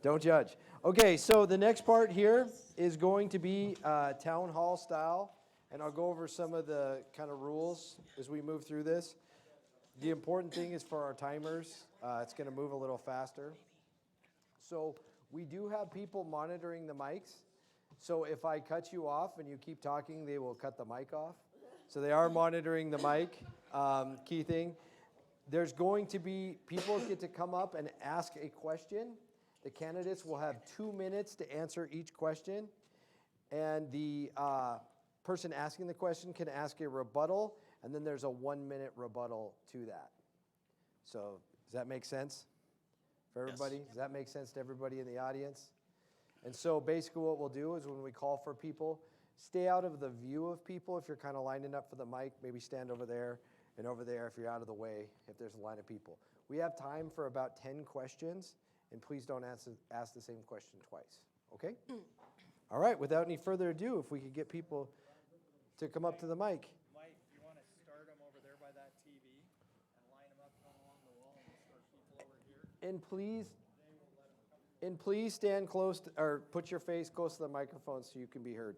Don't judge. Okay, so the next part here is going to be town hall style, and I'll go over some of the kind of rules as we move through this. The important thing is for our timers, it's going to move a little faster. So we do have people monitoring the mics. So if I cut you off and you keep talking, they will cut the mic off. So they are monitoring the mic. Key thing. There's going to be, people get to come up and ask a question. The candidates will have 2 minutes to answer each question. And the person asking the question can ask a rebuttal, and then there's a 1-minute rebuttal to that. So does that make sense for everybody? Yes. Does that make sense to everybody in the audience? And so basically what we'll do is when we call for people, stay out of the view of people. If you're kind of lining up for the mic, maybe stand over there and over there if you're out of the way, if there's a line of people. We have time for about 10 questions, and please don't ask the same question twice, okay? All right, without any further ado, if we could get people to come up to the mic. Mike, you want to start them over there by that TV and line them up along the wall and we'll start people over here? And please stand close, or put your face close to the microphone so you can be heard.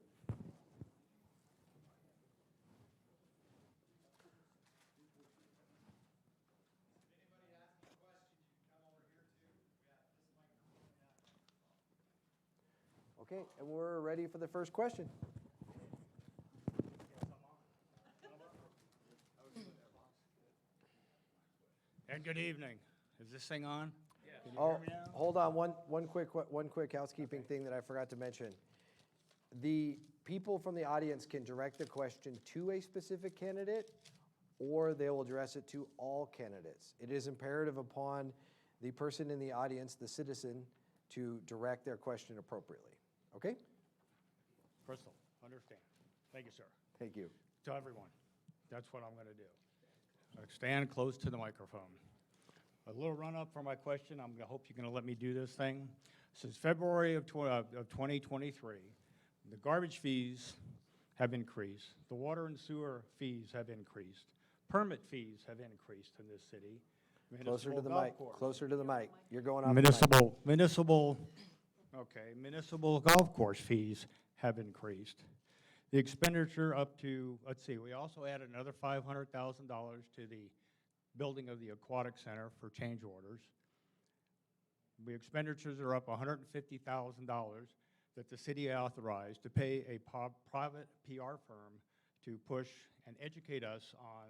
Okay, and we're ready for the first question. And good evening. Is this thing on? Can you Oh, hear me now? hold on, one quick housekeeping thing that I forgot to mention. The people from the audience can direct the question to a specific candidate, or they will address it to all candidates. It is imperative upon the person in the audience, the citizen, to direct their question appropriately. Okay? Crystal, understand. Thank you, sir. Thank you. To everyone, that's what I'm going to do. Stand close to the microphone. A little run-up for my question. I hope you're going to let me do this thing. Since February of 2023, the garbage fees have increased. The water and sewer fees have increased. Permit fees have increased in this city. Closer to Municipal the golf mic, course. closer to the mic. You're going off the mic. Municipal golf course fees have increased. The expenditure up to, let's see, we also added another $500,000 to the building of the aquatic center for change orders. The expenditures are up $150,000 that the city authorized to pay a private PR firm to push and educate us on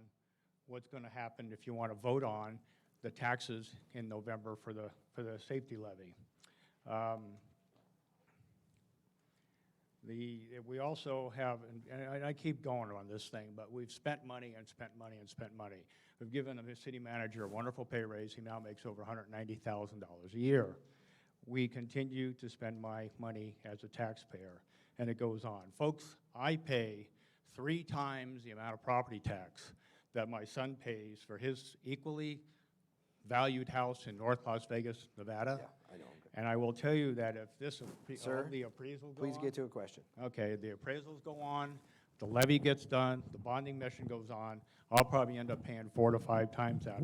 what's going to happen if you want to vote on the taxes in November for the safety levy. We also have, and I keep going on this thing, but we've spent money and spent money and spent money. We've given the city manager a wonderful pay raise. He now makes over $190,000 a year. We continue to spend my money as a taxpayer, and it goes on. Folks, I pay 3 times the amount of property tax that my son pays for his equally valued house in North Las Vegas, Nevada. Yeah, I know. And I will tell you that if this, Sir, the appraisal go Please on- get to a question. Okay, the appraisals go on, the levy gets done, the bonding mission goes on, I'll probably end up paying 4 to 5 times that.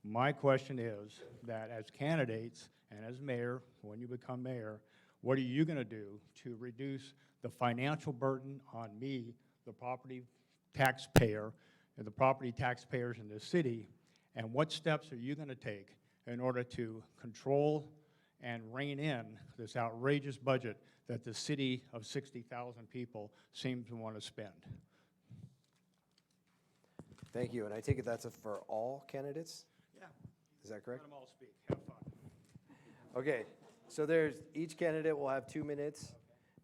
My question is that as candidates and as mayor, when you become mayor, what are you gonna do to reduce the financial burden on me, the property taxpayer, and the property taxpayers in this city? And what steps are you gonna take in order to control and rein in this outrageous budget that the city of 60,000 people seems to want to spend? Thank you, and I take it that's for all candidates? Yeah. Is that correct? Let them all speak. Have fun. Okay, so each candidate will have 2 minutes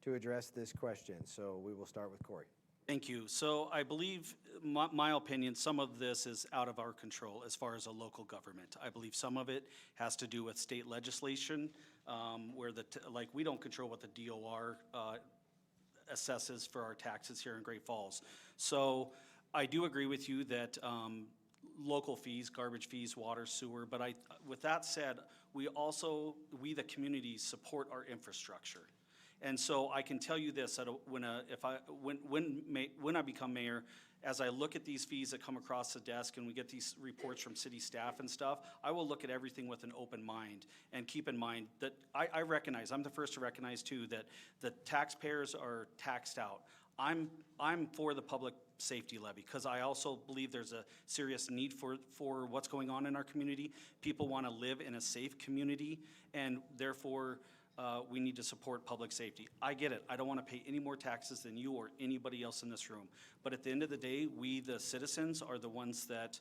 to address this question. So we will start with Corey. Thank you. So I believe, my opinion, some of this is out of our control as far as a local government. I believe some of it has to do with state legislation, where like, we don't control what the DOR assesses for our taxes here in Great Falls. So I do agree with you that local fees, garbage fees, water, sewer, but with that said, we the community support our infrastructure. And so I can tell you this, that when I become mayor, as I look at these fees that come across the desk and we get these reports from city staff and stuff, I will look at everything with an open mind and keep in mind that I recognize, I'm the first to recognize too, that the taxpayers are taxed out. I'm for the public safety levy because I also believe there's a serious need for what's going on in our community. People want to live in a safe community, and therefore we need to support public safety. I get it. I don't want to pay any more taxes than you or anybody else in this room. But at the end of the day, we, the citizens, are the ones that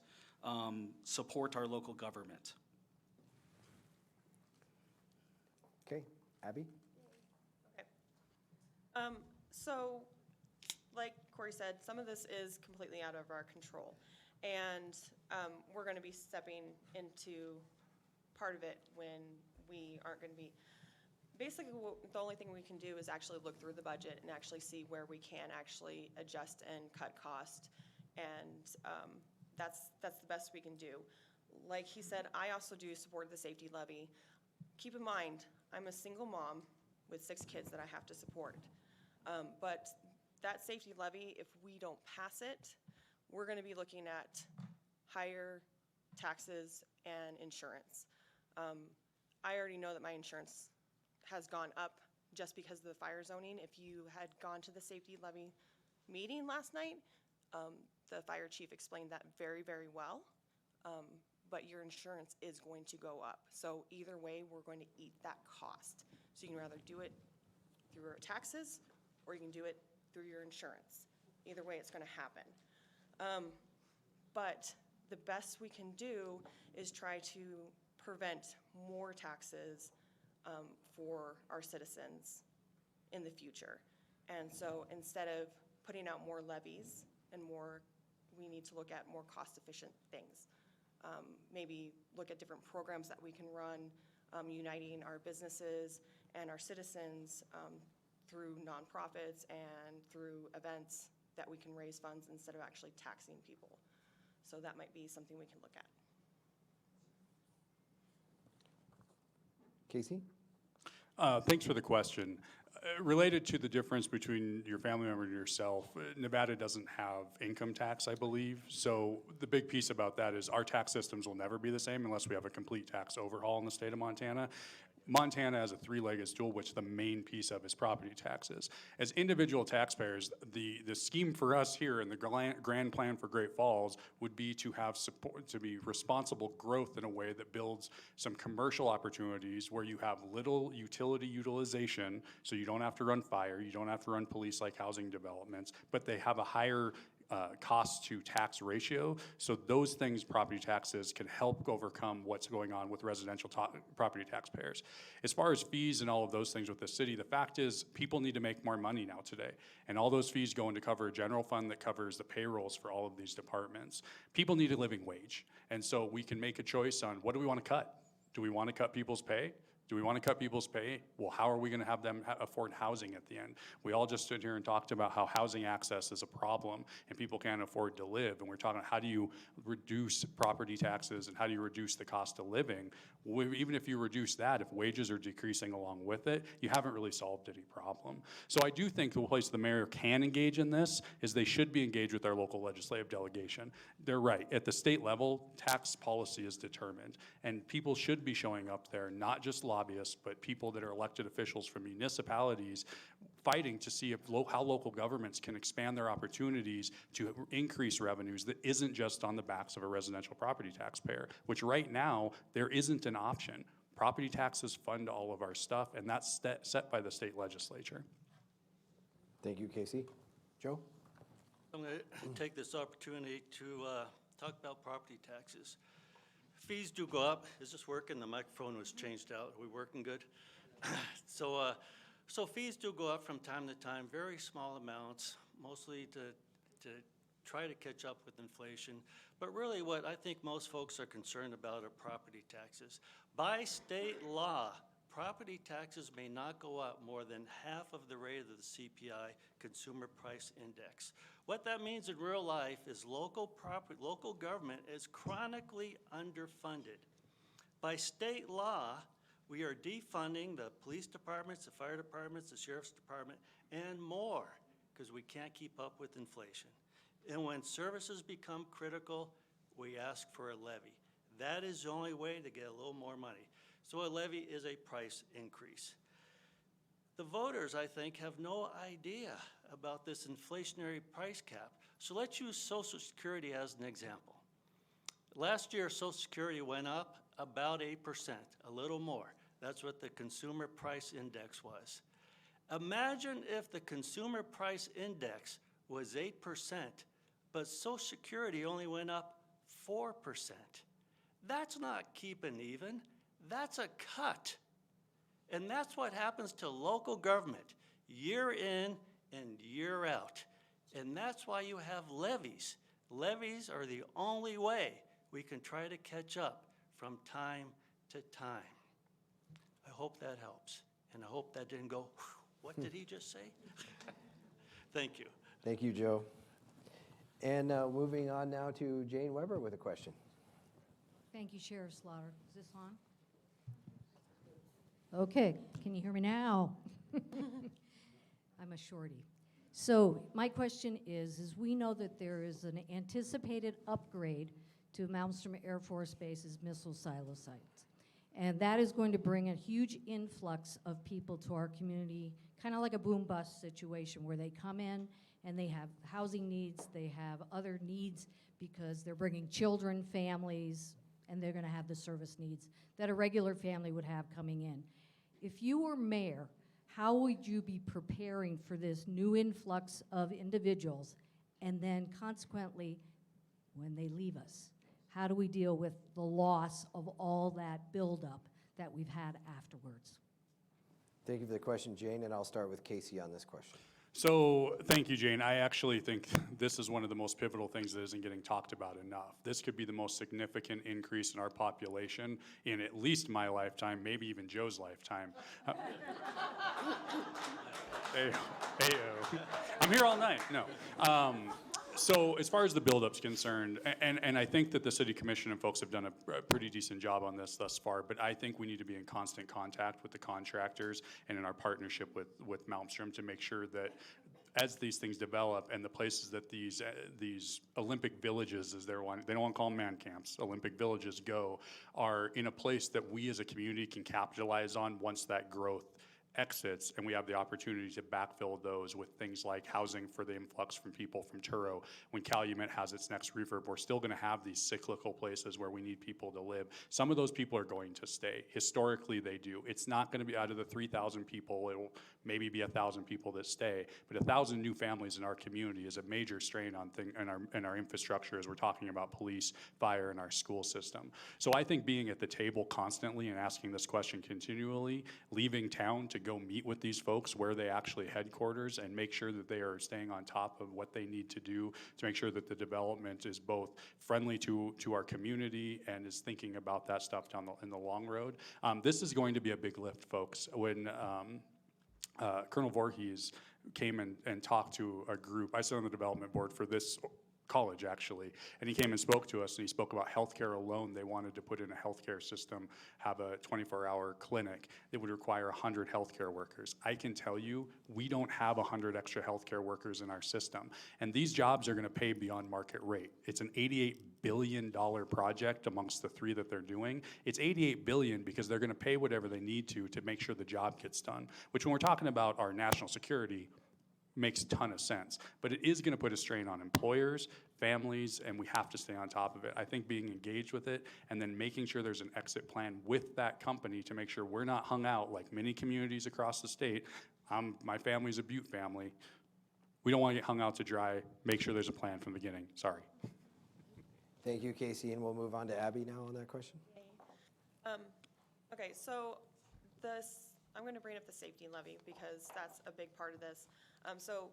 support our local government. Okay, Abby? So, like Corey said, some of this is completely out of our control. And we're going to be stepping into part of it when we aren't going to be. Basically, the only thing we can do is actually look through the budget and actually see where we can actually adjust and cut cost. And that's the best we can do. Like he said, I also do support the safety levy. Keep in mind, I'm a single mom with 6 kids that I have to support. But that safety levy, if we don't pass it, we're going to be looking at higher taxes and insurance. I already know that my insurance has gone up just because of the fire zoning. If you had gone to the safety levy meeting last night, the fire chief explained that very, very well. But your insurance is going to go up. So either way, we're going to eat that cost. So you can rather do it through your taxes or you can do it through your insurance. Either way, it's going to happen. But the best we can do is try to prevent more taxes for our citizens in the future. And so instead of putting out more levies and more, we need to look at more cost-efficient things. Maybe look at different programs that we can run, uniting our businesses and our citizens through nonprofits and through events that we can raise funds instead of actually taxing people. So that might be something we can look at. Casey? Thanks for the question. Related to the difference between your family member and yourself, Nevada doesn't have income tax, I believe. So the big piece about that is our tax systems will never be the same unless we have a complete tax overhaul in the state of Montana. Montana has a 3-legged stool, which the main piece of is property taxes. As individual taxpayers, the scheme for us here in the grand plan for Great Falls would be to have support, to be responsible growth in a way that builds some commercial opportunities where you have little utility utilization, so you don't have to run fire, you don't have to run police like housing developments, but they have a higher cost to tax ratio. So those things, property taxes, can help overcome what's going on with residential property taxpayers. As far as fees and all of those things with the city, the fact is people need to make more money now today. And all those fees go in to cover a general fund that covers the payrolls for all of these departments. People need a living wage. And so we can make a choice on what do we want to cut? Do we want to cut people's pay? Do we want to cut people's pay? Well, how are we going to have them afford housing at the end? We all just stood here and talked about how housing access is a problem and people can't afford to live. And we're talking about how do you reduce property taxes and how do you reduce the cost of living? Even if you reduce that, if wages are decreasing along with it, you haven't really solved any problem. So I do think the place the mayor can engage in this is they should be engaged with our local legislative delegation. They're right. At the state level, tax policy is determined. And people should be showing up there, not just lobbyists, but people that are elected officials from municipalities fighting to see if how local governments can expand their opportunities to increase revenues that isn't just on the backs of a residential property taxpayer, which right now there isn't an option. Property taxes fund all of our stuff, and that's set by the state legislature. Thank you, Casey. Joe? I'm going to take this opportunity to talk about property taxes. Fees do go up. Is this working? The microphone was changed out. Are we working good? So fees do go up from time to time, very small amounts, mostly to try to catch up with inflation. But really what I think most folks are concerned about are property taxes. By state law, property taxes may not go up more than half of the rate of the CPI, Consumer Price Index. What that means in real life is local government is chronically underfunded. By state law, We are defunding the police departments, the fire departments, the sheriff's department, and more, because we can't keep up with inflation. And when services become critical, we ask for a levy. That is the only way to get a little more money. So a levy is a price increase. The voters, I think, have no idea about this inflationary price cap. So let's use Social Security as an example. Last year, Social Security went up about 8%, a little more. That's what the Consumer Price Index was. Imagine if the Consumer Price Index was 8%, but Social Security only went up 4%. That's not keeping even, that's a cut. And that's what happens to local government, year in and year out. And that's why you have levies. Levies are the only way we can try to catch up from time to time. I hope that helps. And I hope that didn't go, what did he just say? Thank you. Thank you, Joe. And moving on now to Jane Weber with a question. Thank you, Sheriff Slaughter. Is this on? Okay, can you hear me now? I'm a shorty. So my question is we know that there is an anticipated upgrade to Malmstrom Air Force Base's missile silo sites. And that is going to bring a huge influx of people to our community, kind of like a boom bust situation where they come in and they have housing needs, they have other needs because they're bringing children, families, and they're gonna have the service needs that a regular family would have coming in. If you were mayor, how would you be preparing for this new influx of individuals? And then consequently, when they leave us, how do we deal with the loss of all that buildup that we've had afterwards? Thank you for the question, Jane, and I'll start with Casey on this question. So, thank you, Jane. I actually think this is one of the most pivotal things that isn't getting talked about enough. This could be the most significant increase in our population in at least my lifetime, maybe even Joe's lifetime. Hey-o. I'm here all night. No. So as far as the build-up's concerned, and I think that the city commission and folks have done a pretty decent job on this thus far, but I think we need to be in constant contact with the contractors and in our partnership with Malmstrom to make sure that as these things develop and the places that these Olympic villages, as they don't want to call them man camps, Olympic villages go, are in a place that we as a community can capitalize on once that growth exits, and we have the opportunity to backfill those with things like housing for the influx from people from Truro. When Calumet has its next refurb, we're still going to have these cyclical places where we need people to live. Some of those people are going to stay. Historically, they do. It's not going to be out of the 3,000 people, it'll maybe be 1,000 people that stay, but 1,000 new families in our community is a major strain on in our infrastructure as we're talking about police, fire, and our school system. So I think being at the table constantly and asking this question continually, leaving town to go meet with these folks where they actually headquarters and make sure that they are staying on top of what they need to do to make sure that the development is both friendly to our community and is thinking about that stuff in the long road. This is going to be a big lift, folks. When Colonel Voorhees came and talked to a group, I sit on the development board for this college actually, and he came and spoke to us and he spoke about healthcare alone. They wanted to put in a healthcare system, have a 24-hour clinic that would require 100 healthcare workers. I can tell you, we don't have 100 extra healthcare workers in our system, and these jobs are gonna pay beyond market rate. It's an $88 billion project amongst the three that they're doing. It's $88 billion because they're gonna pay whatever they need to make sure the job gets done, which when we're talking about our national security, makes a ton of sense. But it is gonna put a strain on employers, families, and we have to stay on top of it. I think being engaged with it and then making sure there's an exit plan with that company to make sure we're not hung out like many communities across the state. My family's a Butte family. We don't wanna get hung out to dry. Make sure there's a plan from the beginning. Sorry. Thank you, Casey, and we'll move on to Abby now on that question. Okay, so I'm going to bring up the safety levy because that's a big part of this. So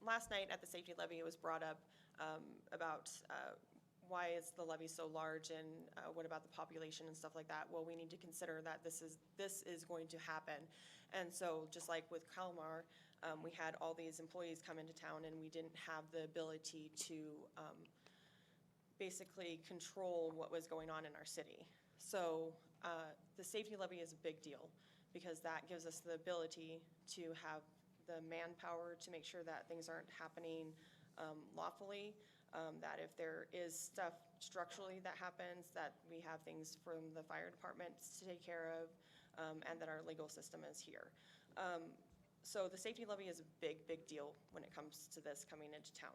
last night at the safety levy, it was brought up about why is the levy so large and what about the population and stuff like that. Well, we need to consider that this is going to happen. And so just like with Kalmar, we had all these employees come into town and we didn't have the ability to basically control what was going on in our city. So The safety levy is a big deal because that gives us the ability to have the manpower to make sure that things aren't happening lawfully, that if there is stuff structurally that happens, that we have things from the fire department to take care of, and that our legal system is here. So the safety levy is a big, big deal when it comes to this coming into town.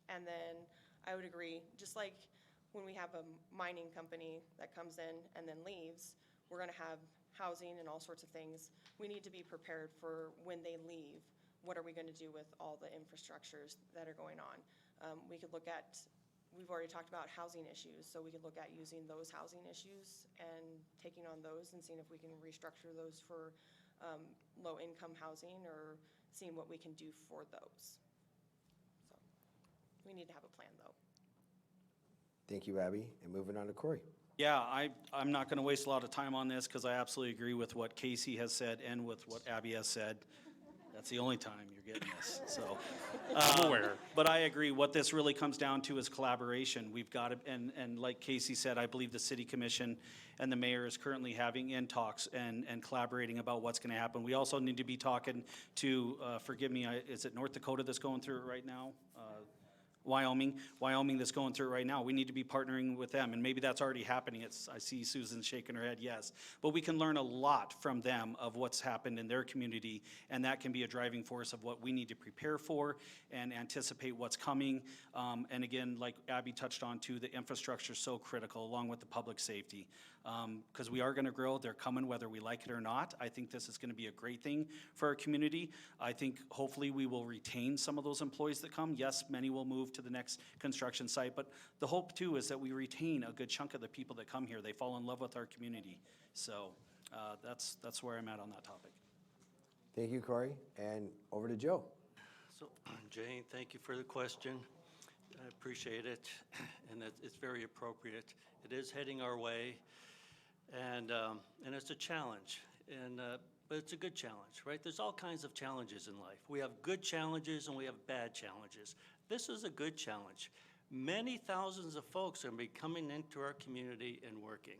And then I would agree, just like when we have a mining company that comes in and then leaves, we're gonna have housing and all sorts of things. We need to be prepared for when they leave, what are we gonna do with all the infrastructures that are going on? We could look at, we've already talked about housing issues, so we could look at using those housing issues and taking on those and seeing if we can restructure those for low-income housing or seeing what we can do for those. So we need to have a plan, though. Thank you, Abby. And moving on to Corey. Yeah, I'm not going to waste a lot of time on this because I absolutely agree with what Casey has said and with what Abby has said. That's the only time you're getting this, so. I'm aware. But I agree, what this really comes down to is collaboration. We've got to, and like Casey said, I believe the city commission and the mayor is currently having in talks and collaborating about what's going to happen. We also need to be talking to, forgive me, is it North Dakota that's going through it right now? Wyoming that's going through it right now. We need to be partnering with them, and maybe that's already happening. I see Susan shaking her head, yes. But we can learn a lot from them of what's happened in their community, and that can be a driving force of what we need to prepare for and anticipate what's coming. And again, like Abby touched on too, the infrastructure is so critical along with the public safety. Because we are going to grow, they're coming whether we like it or not. I think this is going to be a great thing for our community. I think hopefully we will retain some of those employees that come. Yes, many will move to the next construction site, but the hope too is that we retain a good chunk of the people that come here. They fall in love with our community. So that's where I'm at on that topic. Thank you, Corey. And over to Joe. So, Jane, thank you for the question. I appreciate it, and it's very appropriate. It is heading our way, and it's a challenge, but it's a good challenge, right? There's all kinds of challenges in life. We have good challenges and we have bad challenges. This is a good challenge. Many thousands of folks are going to be coming into our community and working.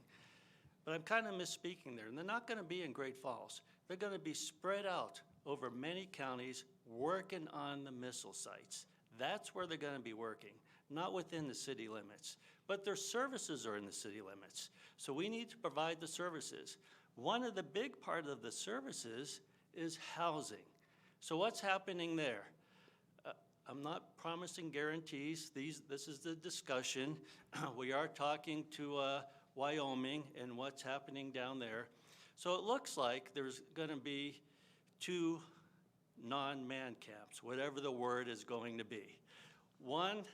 But I'm kind of misspeaking there. And they're not going to be in Great Falls. They're going to be spread out over many counties working on the missile sites. That's where they're going to be working, not within the city limits. But their services are in the city limits. So we need to provide the services. One of the big part of the services is housing. So what's happening there? I'm not promising guarantees. This is the discussion. We are talking to Wyoming and what's happening down there. So it looks like there's going to be 2 non-man camps, whatever the word is going to be. One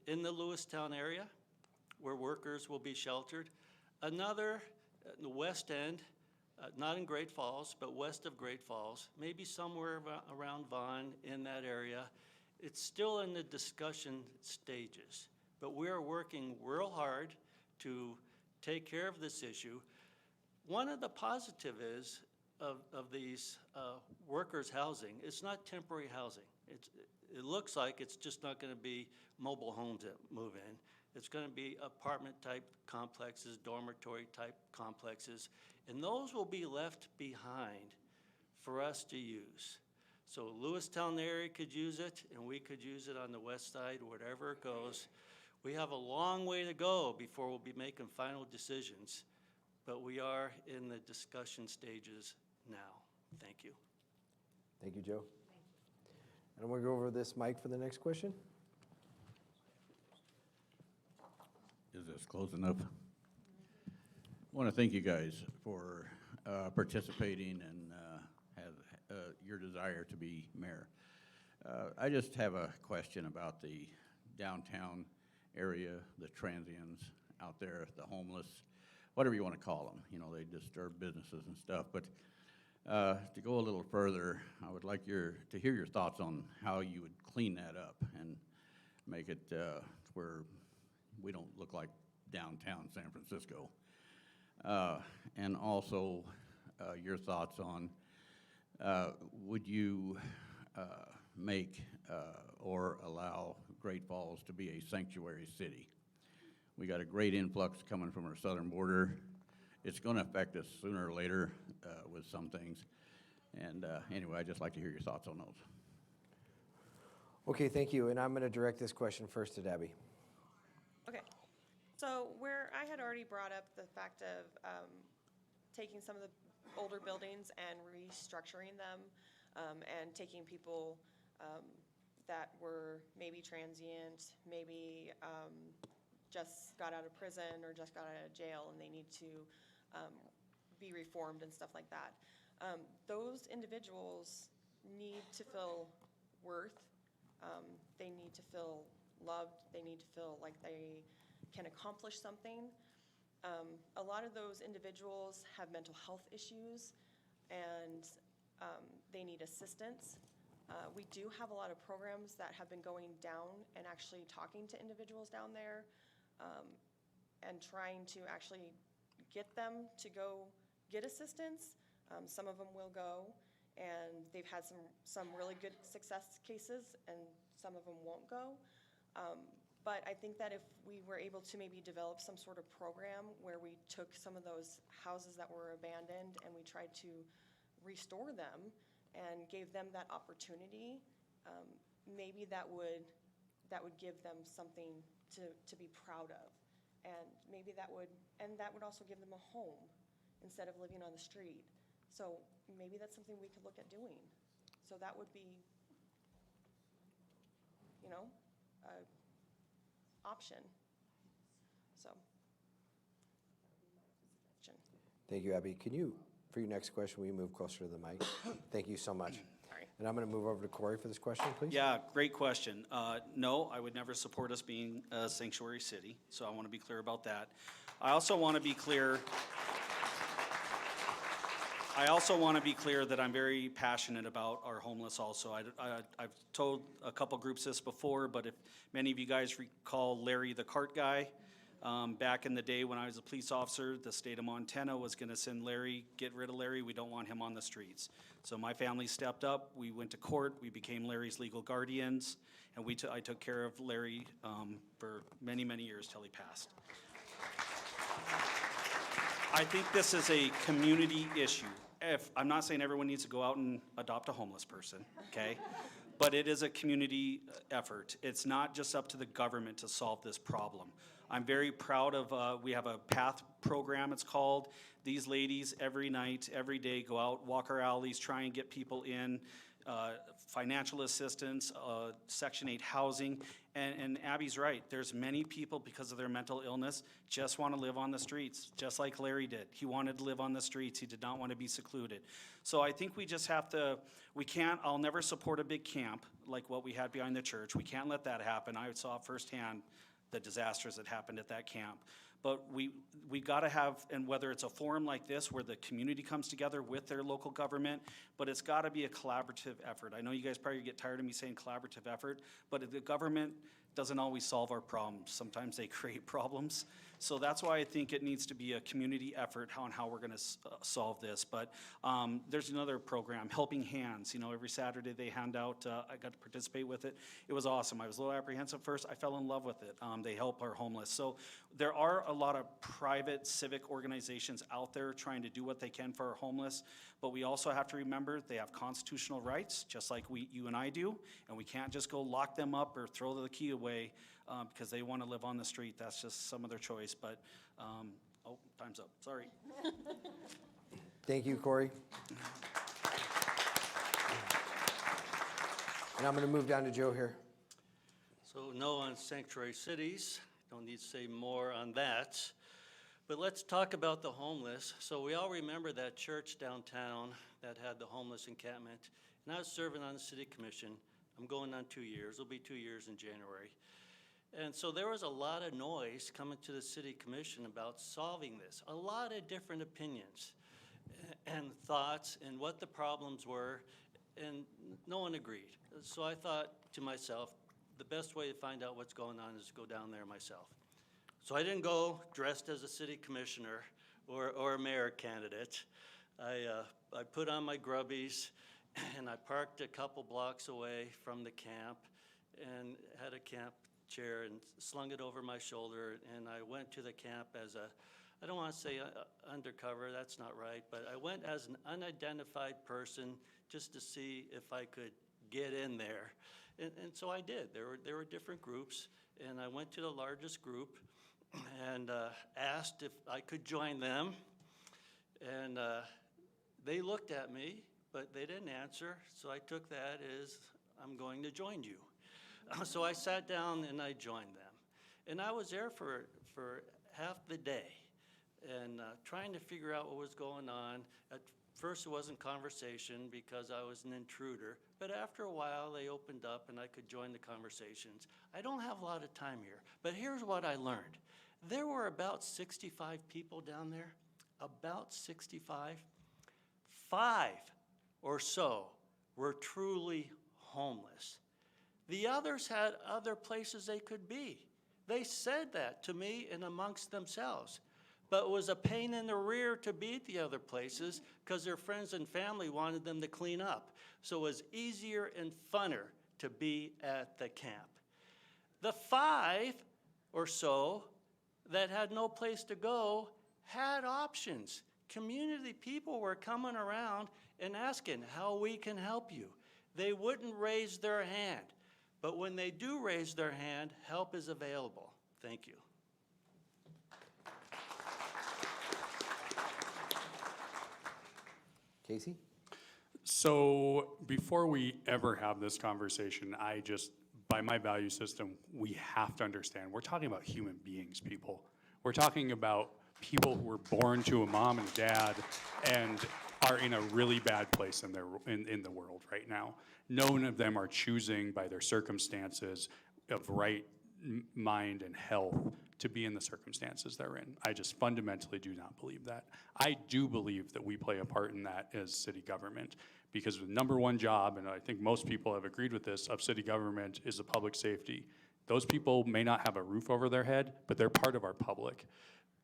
in the Lewistown area, where workers will be sheltered. Another in the west end, not in Great Falls, but west of Great Falls, maybe somewhere around Vaughan in that area. It's still in the discussion stages, but we are working real hard to take care of this issue. One of the positive is of these workers' housing, it's not temporary housing. It looks like it's just not going to be mobile homes that move in. It's going to be apartment-type complexes, dormitory-type complexes, and those will be left behind for us to use. So Lewistown area could use it, and we could use it on the west side, wherever it goes. We have a long way to go before we'll be making final decisions, but we are in the discussion stages now. Thank you. Thank you, Joe. And I'm going to go over this mic for the next question. Is this close enough? I want to thank you guys for participating and your desire to be mayor. I just have a question about the downtown area, the transients out there, the homeless, whatever you want to call them. You know, they disturb businesses and stuff. But to go a little further, I would like to hear your thoughts on how you would clean that up and make it where we don't look like downtown San Francisco. And also your thoughts on would you make or allow Great Falls to be a sanctuary city? We got a great influx coming from our southern border. it's gonna affect us sooner or later, with some things. And, anyway, I'd just like to hear your thoughts on those. Okay, thank you, and I'm going to direct this question first to Debbie. Okay, so where I had already brought up the fact of taking some of the older buildings and restructuring them, and taking people that were maybe transient, maybe just got out of prison or just got out of jail and they need to be reformed and stuff like that. Those individuals need to feel worth. They need to feel loved. They need to feel like they can accomplish something. A lot of those individuals have mental health issues and they need assistance. We do have a lot of programs that have been going down and actually talking to individuals down there and trying to actually get them to go get assistance. Some of them will go, and they've had some really good success cases, and some of them won't go. But I think that if we were able to maybe develop some sort of program where we took some of those houses that were abandoned and we tried to restore them and gave them that opportunity, maybe that would give them something to be proud of. And maybe that would also give them a home instead of living on the street. So maybe that's something we could look at doing. So that would be, an option. So. Thank you, Abby. Can you, for your next question, will you move closer to the mic? Thank you so much. Sorry. And I'm going to move over to Corey for this question, please. Yeah, great question. No, I would never support us being a sanctuary city, so I want to be clear about that. I also want to be clear that I'm very passionate about our homeless also. I've told a couple groups this before, but if many of you guys recall Larry the cart guy, back in the day when I was a police officer, the state of Montana was going to send Larry, get rid of Larry, we don't want him on the streets. So my family stepped up, we went to court, we became Larry's legal guardians, and I took care of Larry for many, many years till he passed. I think this is a community issue. I'm not saying everyone needs to go out and adopt a homeless person, okay? But it is a community effort. It's not just up to the government to solve this problem. I'm very proud of, we have a PAC program, it's called. These ladies every night, every day go out, walk our alleys, try and get people in, financial assistance, Section 8 housing. And Abby's right, there's many people, because of their mental illness, just want to live on the streets, just like Larry did. He wanted to live on the streets, he did not want to be secluded. So I think we just have to, I'll never support a big camp like what we had behind the church. We can't let that happen. I saw firsthand the disasters that happened at that camp. But we got to have, and whether it's a forum like this where the community comes together with their local government, but it's got to be a collaborative effort. I know you guys probably get tired of me saying collaborative effort, but the government doesn't always solve our problems. Sometimes they create problems. So that's why I think it needs to be a community effort on how we're going to solve this. But there's another program, Helping Hands. Every Saturday they hand out, I got to participate with it. It was awesome. I was a little apprehensive first. I fell in love with it. They help our homeless. So there are a lot of private civic organizations out there trying to do what they can for our homeless. But we also have to remember they have constitutional rights, just like you and I do. And we can't just go lock them up or throw the key away because they want to live on the street. That's just some of their choice. But, time's up. Sorry. Thank you, Corey. And I'm going to move down to Joe here. So no on sanctuary cities, don't need to say more on that. But let's talk about the homeless. So we all remember that church downtown that had the homeless encampment. And I was serving on the city commission. I'm going on 2 years. It'll be 2 years in January. And so there was a lot of noise coming to the city commission about solving this. A lot of different opinions and thoughts and what the problems were, and no one agreed. So I thought to myself, the best way to find out what's going on is to go down there myself. So I didn't go dressed as a city commissioner or a mayor candidate. I put on my grubbies and I parked a couple blocks away from the camp and had a camp chair and slung it over my shoulder, and I went to the camp as I don't want to say undercover, that's not right, but I went as an unidentified person just to see if I could get in there. And so I did. There were different groups, and I went to the largest group and asked if I could join them. And they looked at me, but they didn't answer, so I took that as, I'm going to join you. So I sat down and I joined them. And I was there for half the day and trying to figure out what was going on. At first it wasn't conversation because I was an intruder, but after a while they opened up and I could join the conversations. I don't have a lot of time here, but here's what I learned. There were about 65 people down there, about 65. 5 or so were truly homeless. The others had other places they could be. They said that to me and amongst themselves. But it was a pain in the rear to be at the other places because their friends and family wanted them to clean up. So it was easier and funner to be at the camp. The 5 or so that had no place to go had options. Community people were coming around and asking how we can help you. They wouldn't raise their hand, but when they do raise their hand, help is available. Thank you. Casey? So before we ever have this conversation, by my value system, we have to understand, we're talking about human beings, people. We're talking about people who were born to a mom and a dad and are in a really bad place in the world right now. None of them are choosing by their circumstances of right mind and health to be in the circumstances they're in. I just fundamentally do not believe that. I do believe that we play a part in that as city government, because the number one job, and I think most people have agreed with this, of city government is the public safety. Those people may not have a roof over their head, but they're part of our public.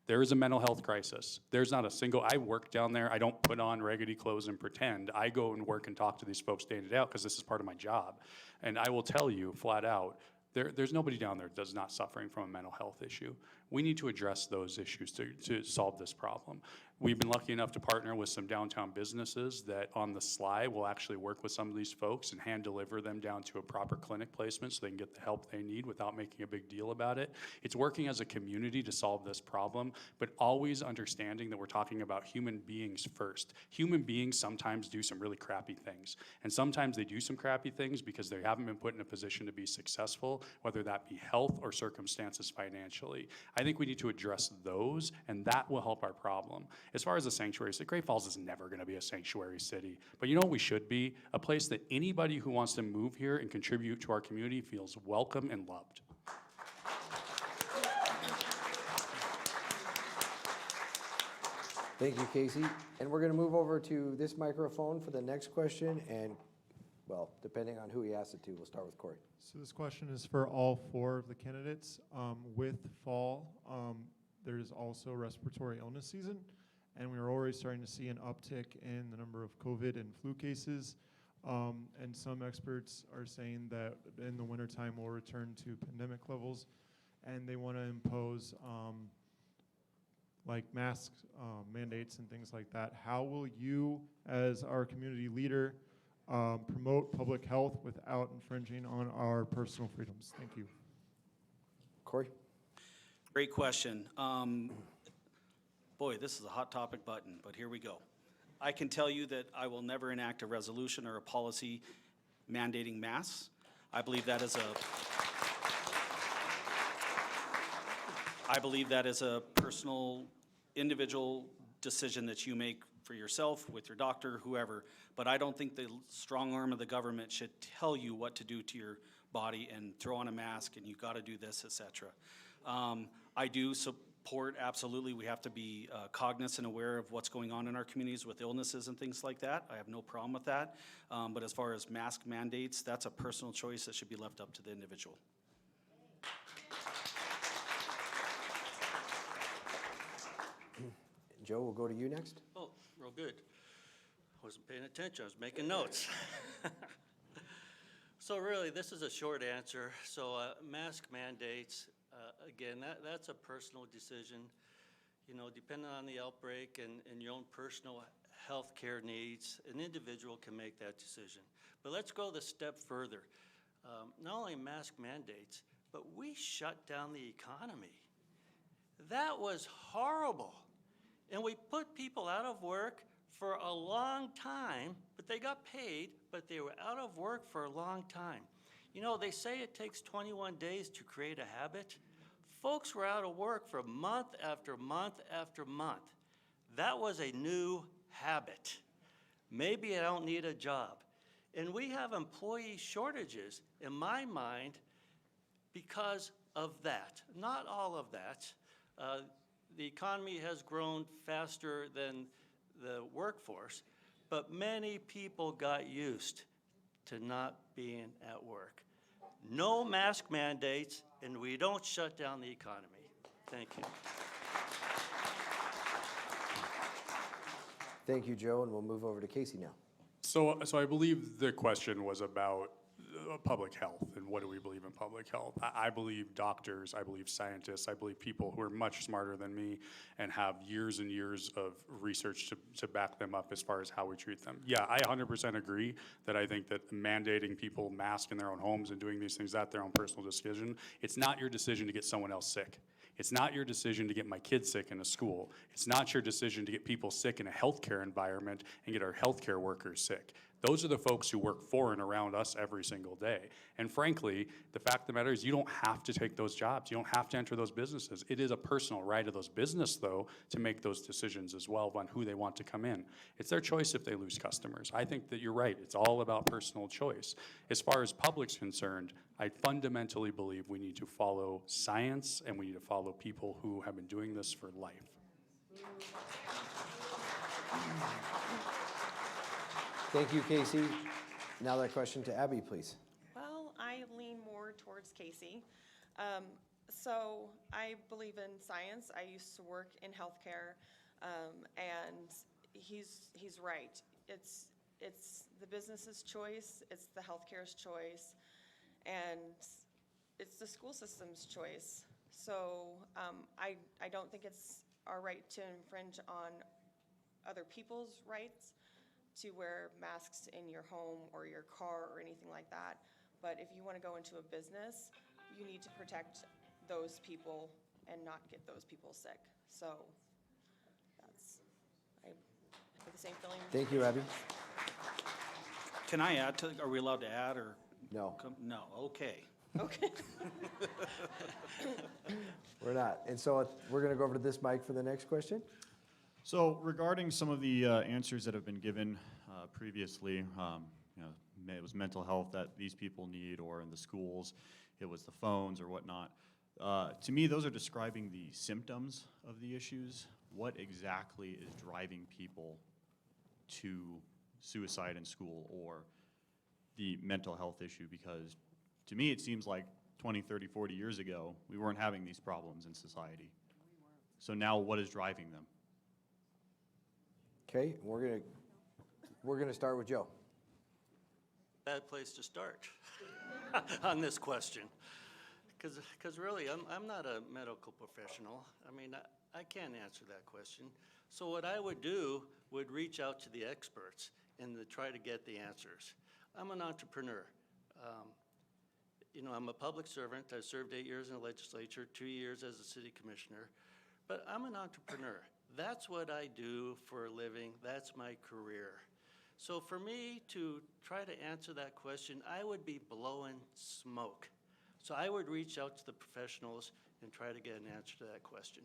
There is a mental health crisis. There's not a single, I work down there, I don't put on raggedy clothes and pretend. I go and work and talk to these folks day in and out because this is part of my job. And I will tell you flat out, there's nobody down there that's not suffering from a mental health issue. We need to address those issues to solve this problem. We've been lucky enough to partner with some downtown businesses that on the sly will actually work with some of these folks and hand deliver them down to a proper clinic placement so they can get the help they need without making a big deal about it. It's working as a community to solve this problem, but always understanding that we're talking about human beings first. Human beings sometimes do some really crappy things, and sometimes they do some crappy things because they haven't been put in a position to be successful, whether that be health or circumstances financially. I think we need to address those, and that will help our problem. As far as the sanctuary city, Great Falls is never going to be a sanctuary city. But you know what we should be? A place that anybody who wants to move here and contribute to our community feels welcome and loved. Thank you, Casey. And we're going to move over to this microphone for the next question. And, well, depending on who he asks it to, we'll start with Corey. So this question is for all 4 of the candidates. With fall, there's also respiratory illness season, and we're already starting to see an uptick in the number of COVID and flu cases. And some experts are saying that in the wintertime we'll return to pandemic levels, and they want to impose like mask mandates and things like that. How will you, as our community leader, promote public health without infringing on our personal freedoms? Thank you. Corey? Great question. Boy, this is a hot topic button, but here we go. I can tell you that I will never enact a resolution or a policy mandating masks. I believe that is a personal, individual decision that you make for yourself, with your doctor, whoever. But I don't think the strong arm of the government should tell you what to do to your body and throw on a mask and you got to do this, etc. I do support, absolutely, we have to be cognizant and aware of what's going on in our communities with illnesses and things like that. I have no problem with that. But as far as mask mandates, that's a personal choice that should be left up to the individual. Joe, we'll go to you next. Oh, real good. Wasn't paying attention, I was making notes. So really, this is a short answer. So mask mandates, again, that's a personal decision. You know, depending on the outbreak and your own personal health care needs, an individual can make that decision. But let's go the step further. Not only mask mandates, but we shut down the economy. That was horrible. And we put people out of work for a long time, but they got paid, but they were out of work for a long time. You know, they say it takes 21 days to create a habit. Folks were out of work for month after month after month. That was a new habit. Maybe I don't need a job. And we have employee shortages, in my mind, because of that. Not all of that. The economy has grown faster than the workforce, but many people got used to not being at work. No mask mandates, and we don't shut down the economy. Thank you. Thank you, Joe, and we'll move over to Casey now. So I believe the question was about public health and what do we believe in public health. I believe doctors, I believe scientists, I believe people who are much smarter than me and have years and years of research to back them up as far as how we treat them. Yeah, I 100% agree that I think that mandating people mask in their own homes and doing these things, that's their own personal decision. It's not your decision to get someone else sick. It's not your decision to get my kids sick in a school. It's not your decision to get people sick in a healthcare environment and get our healthcare workers sick. Those are the folks who work for and around us every single day. And frankly, the fact of the matter is you don't have to take those jobs. You don't have to enter those businesses. It is a personal right of those businesses, though, to make those decisions as well on who they want to come in. It's their choice if they lose customers. I think that you're right. It's all about personal choice. As far as public's concerned, I fundamentally believe we need to follow science and we need to follow people who have been doing this for life. Thank you, Casey. Now that question to Abby, please. Well, I lean more towards Casey. So I believe in science. I used to work in healthcare, and he's right. It's the business's choice, it's the healthcare's choice, and it's the school system's choice. So I don't think it's our right to infringe on other people's rights to wear masks in your home or your car or anything like that. But if you want to go into a business, you need to protect those people and not get those people sick. So I have the same feeling. Thank you, Abby. Can I add to, are we allowed to add or? No. No, okay. Okay. We're not. And so we're going to go over to this mic for the next question. So regarding some of the answers that have been given previously, you know, it was mental health that these people need, or in the schools, it was the phones or whatnot. To me, those are describing the symptoms of the issues. What exactly is driving people to suicide in school or the mental health issue? Because to me, it seems like 20, 30, 40 years ago, we weren't having these problems in society. So now what is driving them? Okay, we're gonna start with Joe. Bad place to start on this question. Because really, I'm not a medical professional. I mean, I can't answer that question. So what I would do would reach out to the experts and to try to get the answers. I'm an entrepreneur. You know, I'm a public servant. I served 8 years in the legislature, 2 years as a city commissioner. But I'm an entrepreneur. That's what I do for a living. That's my career. So for me to try to answer that question, I would be blowing smoke. So I would reach out to the professionals and try to get an answer to that question.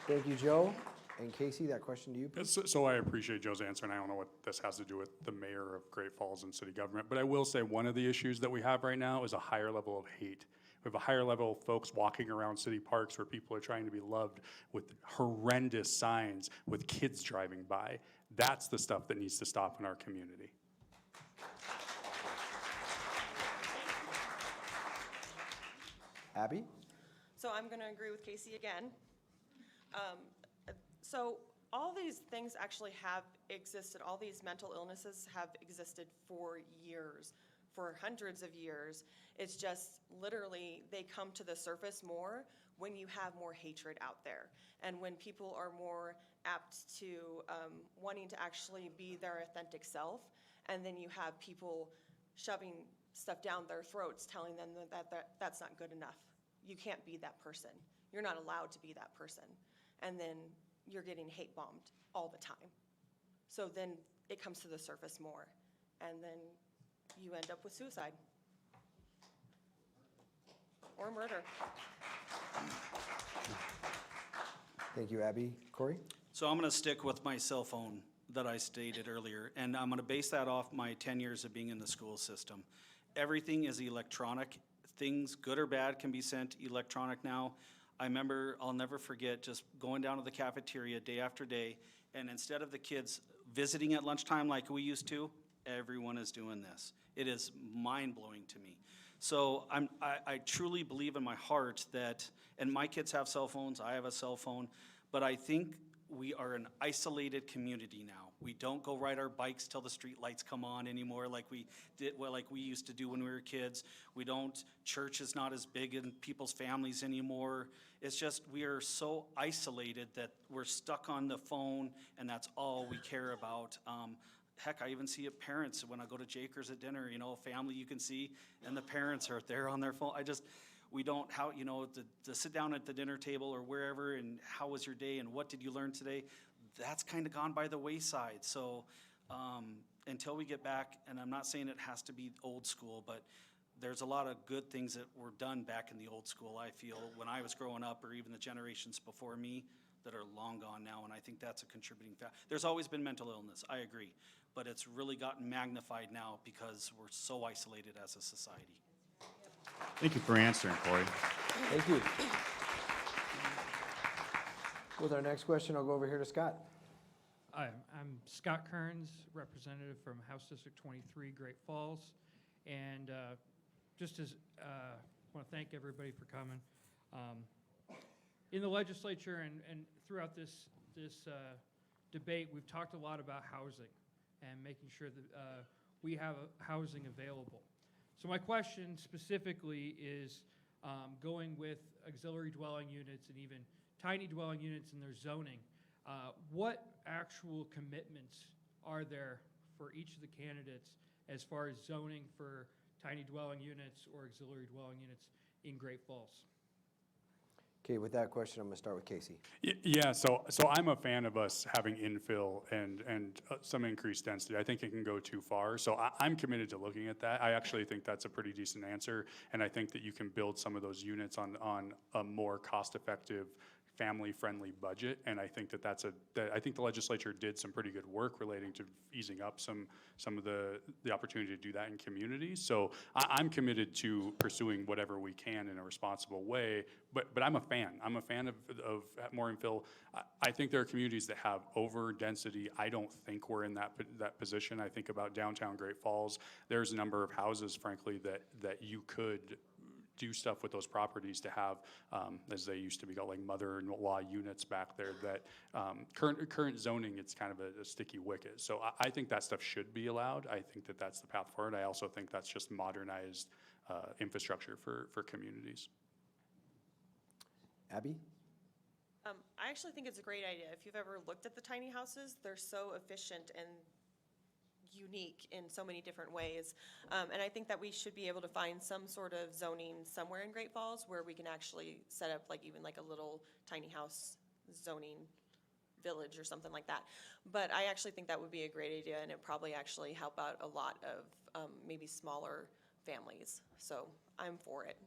Thank you, Joe. And Casey, that question to you, please. So I appreciate Joe's answer, and I don't know what this has to do with the mayor of Great Falls and city government, but I will say one of the issues that we have right now is a higher level of hate. We have a higher level of folks walking around city parks where people are trying to be loved with horrendous signs with kids driving by. That's the stuff that needs to stop in our community. Abby? So I'm going to agree with Casey again. So all these things actually have existed. All these mental illnesses have existed for years, for hundreds of years. It's just literally they come to the surface more when you have more hatred out there, and when people are more apt to wanting to actually be their authentic self, and then you have people shoving stuff down their throats, telling them that's not good enough. You can't be that person. You're not allowed to be that person. And then you're getting hate bombed all the time. So then it comes to the surface more, and then you end up with suicide or murder. Thank you, Abby. Corey? So I'm going to stick with my cell phone that I stated earlier, and I'm going to base that off my 10 years of being in the school system. Everything is electronic. Things, good or bad, can be sent electronic now. I remember, I'll never forget, just going down to the cafeteria day after day, and instead of the kids visiting at lunchtime like we used to, everyone is doing this. It is mind-blowing to me. So I truly believe in my heart that, and my kids have cell phones, I have a cell phone, but I think we are an isolated community now. We don't go ride our bikes till the street lights come on anymore like we did, well, like we used to do when we were kids. We don't, church is not as big in people's families anymore. It's just, we are so isolated that we're stuck on the phone and that's all we care about. Heck, I even see it parents when I go to Jakers at dinner, you know, family you can see, and the parents are there on their phone. We don't, how, you know, to sit down at the dinner table or wherever and how was your day and what did you learn today, that's kind of gone by the wayside. So until we get back, and I'm not saying it has to be old school, but there's a lot of good things that were done back in the old school, I feel, when I was growing up, or even the generations before me that are long gone now, and I think that's a contributing factor. There's always been mental illness, I agree, but it's really gotten magnified now because we're so isolated as a society. Thank you for answering, Corey. Thank you. With our next question, I'll go over here to Scott. Hi, I'm Scott Kearns, representative from House District 23, Great Falls. And just as, want to thank everybody for coming. In the legislature and throughout this debate, we've talked a lot about housing and making sure that we have housing available. So my question specifically is going with auxiliary dwelling units and even tiny dwelling units in their zoning. What actual commitments are there for each of the candidates as far as zoning for tiny dwelling units or auxiliary dwelling units in Great Falls? Okay, with that question, I'm going to start with Casey. Yeah, so I'm a fan of us having infill and some increased density. I think it can go too far, so I'm committed to looking at that. I actually think that's a pretty decent answer, and I think that you can build some of those units on a more cost-effective, family-friendly budget, and I think I think the legislature did some pretty good work relating to easing up some of the opportunity to do that in communities. So I'm committed to pursuing whatever we can in a responsible way, but I'm a fan. I'm a fan of more infill. I think there are communities that have over density. I don't think we're in that position. I think about downtown Great Falls. There's a number of houses, frankly, that you could do stuff with those properties to have, as they used to be called, like mother-in-law units back there, that current zoning, it's kind of a sticky wicket. So I think that stuff should be allowed. I think that that's the path forward. I also think that's just modernized infrastructure for communities. Abby? I actually think it's a great idea. If you've ever looked at the tiny houses, they're so efficient and unique in so many different ways. And I think that we should be able to find some sort of zoning somewhere in Great Falls where we can actually set up like even like a little tiny house zoning village or something like that. But I actually think that would be a great idea, and it probably actually help out a lot of maybe smaller families. So I'm for it.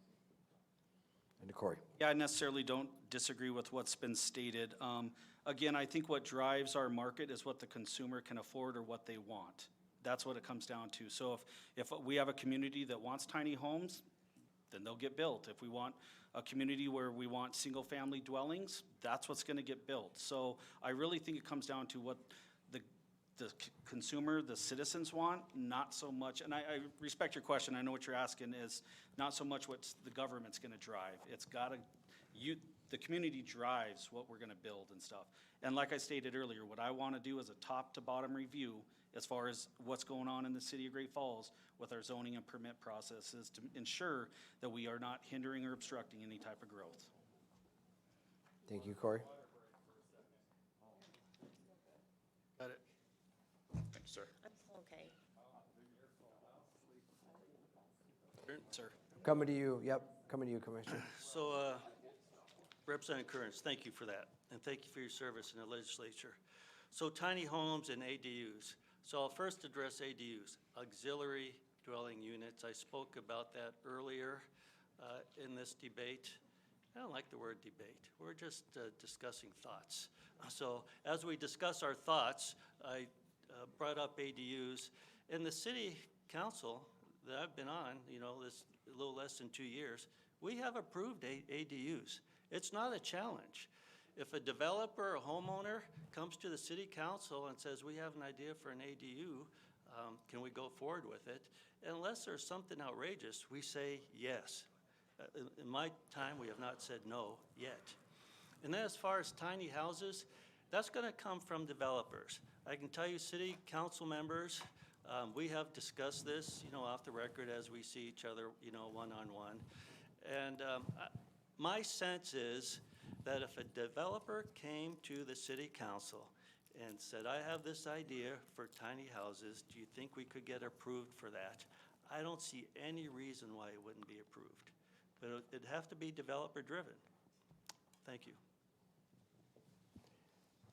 And to Corey. Yeah, I necessarily don't disagree with what's been stated. Again, I think what drives our market is what the consumer can afford or what they want. That's what it comes down to. So if we have a community that wants tiny homes, then they'll get built. If we want a community where we want single-family dwellings, that's what's going to get built. So I really think it comes down to what the consumer, the citizens want, not so much, and I respect your question, I know what you're asking, is not so much what the government's gonna drive. It's gotta, the community drives what we're gonna build and stuff. And like I stated earlier, what I wanna do is a top to bottom review as far as what's going on in the city of Great Falls with our zoning and permit processes to ensure that we are not hindering or obstructing any type of growth. Thank you, Corey. Got it. Thanks, sir. Okay. Sir. Coming to you, yep, coming to you, Commissioner. So, Representative Kearns, thank you for that, and thank you for your service in the legislature. So tiny homes and ADUs. So I'll first address ADUs, auxiliary dwelling units. I spoke about that earlier in this debate. I don't like the word debate. We're just discussing thoughts. So as we discuss our thoughts, I brought up ADUs. In the city council that I've been on, you know, this a little less than 2 years, we have approved ADUs. It's not a challenge. If a developer or a homeowner comes to the city council and says, we have an idea for an ADU, can we go forward with it? Unless there's something outrageous, we say yes. In my time, we have not said no yet. And then as far as tiny houses, that's gonna come from developers. I can tell you, city council members, we have discussed this, you know, off the record as we see each other, you know, one-on-one. And my sense is that if a developer came to the city council and said, I have this idea for tiny houses, do you think we could get approved for that? I don't see any reason why it wouldn't be approved. But it'd have to be developer driven. Thank you.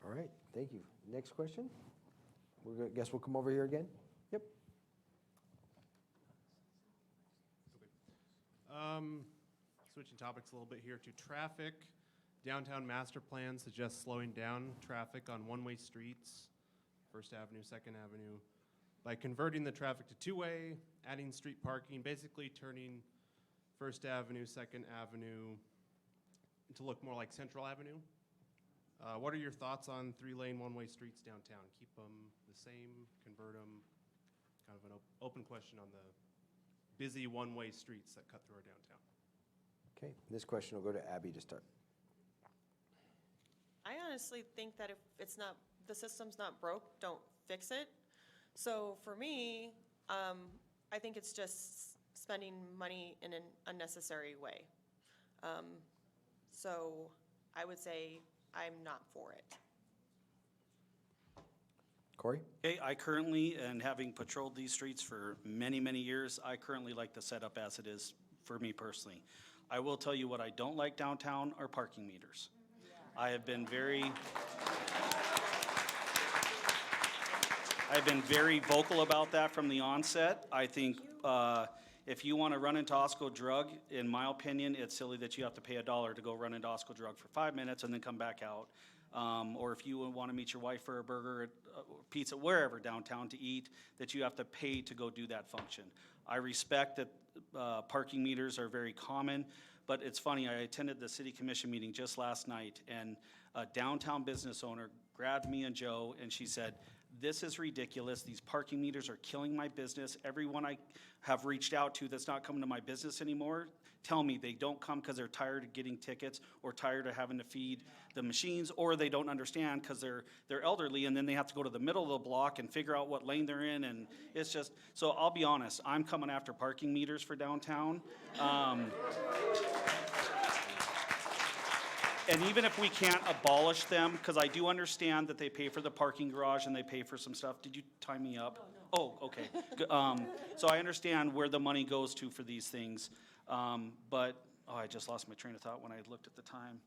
All right, thank you. Next question? Guess we'll come over here again? Yep. Switching topics a little bit here to traffic. Downtown master plan suggests slowing down traffic on one-way streets, First Avenue, Second Avenue, by converting the traffic to two-way, adding street parking, basically turning First Avenue, Second Avenue to look more like Central Avenue. What are your thoughts on three-lane one-way streets downtown? Keep them the same, convert them? Kind of an open question on the busy one-way streets that cut through our downtown. Okay, this question will go to Abby to start. I honestly think that if it's not, the system's not broke, don't fix it. So for me, I think it's just spending money in an unnecessary way. So I would say I'm not for it. Corey? Okay, I currently, and having patrolled these streets for many, many years, I currently like the setup as it is for me personally. I will tell you what I don't like downtown are parking meters. I have been very vocal about that from the onset. I think if you want to run into Osco Drug, in my opinion, it's silly that you have to pay $1 to go run into Osco Drug for 5 minutes and then come back out. Or if you want to meet your wife for a burger, pizza, wherever downtown to eat, that you have to pay to go do that function. I respect that parking meters are very common, but it's funny, I attended the city commission meeting just last night, and a downtown business owner grabbed me and Joe, and she said, this is ridiculous. These parking meters are killing my business. Everyone I have reached out to that's not coming to my business anymore tell me they don't come because they're tired of getting tickets or tired of having to feed the machines, or they don't understand because they're elderly and then they have to go to the middle of the block and figure out what lane they're in, and it's just, so I'll be honest, I'm coming after parking meters for downtown. And even if we can't abolish them, because I do understand that they pay for the parking garage and they pay for some stuff. Did you tie me up? No. Oh, okay. So I understand where the money goes to for these things. But, I just lost my train of thought when I looked at the time.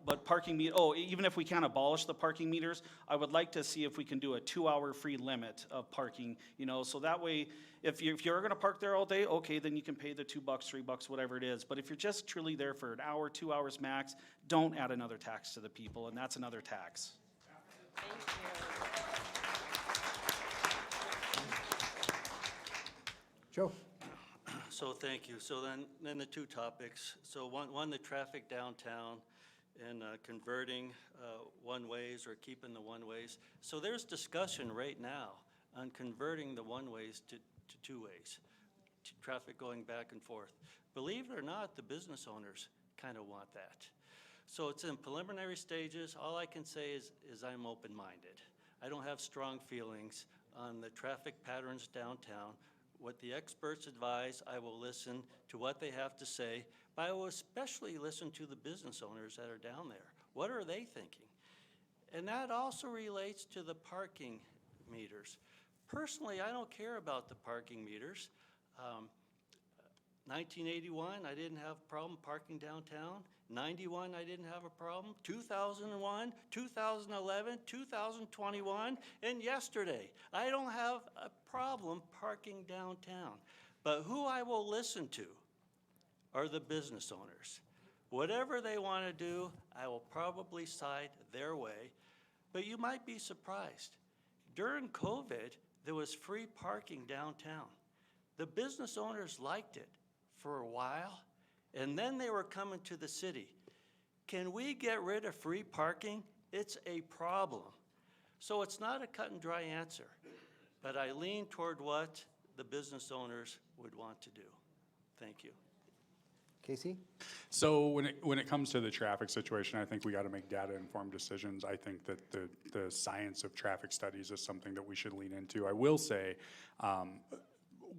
But parking even if we can't abolish the parking meters, I would like to see if we can do a 2-hour free limit of parking, so that way, if you're gonna park there all day, okay, then you can pay the $2, $3, whatever it is. But if you're just truly there for an hour, 2 hours max, don't add another tax to the people, and that's another tax. Thank you. Joe? So thank you. So then the two topics. So one the traffic downtown and converting one-ways or keeping the one-ways. So there's discussion right now on converting the one-ways to two-ways, traffic going back and forth. Believe it or not, the business owners kind of want that. So it's in preliminary stages. All I can say is I'm open-minded. I don't have strong feelings on the traffic patterns downtown What the experts advise, I will listen to what they have to say, but I will especially listen to the business owners that are down there. What are they thinking? And that also relates to the parking meters. Personally, I don't care about the parking meters. 1981, I didn't have a problem parking downtown. 91, I didn't have a problem. 2001, 2011, 2021, and yesterday. I don't have a problem parking downtown. But who I will listen to are the business owners. Whatever they want to do, I will probably side their way. But you might be surprised. During COVID, there was free parking downtown. The business owners liked it for a while, and then they were coming to the city. Can we get rid of free parking? It's a problem. So it's not a cut and dry answer, but I lean toward what the business owners would want to do. Thank you. Casey? So when it comes to the traffic situation, I think we got to make data-informed decisions. I think that the science of traffic studies is something that we should lean into. I will say,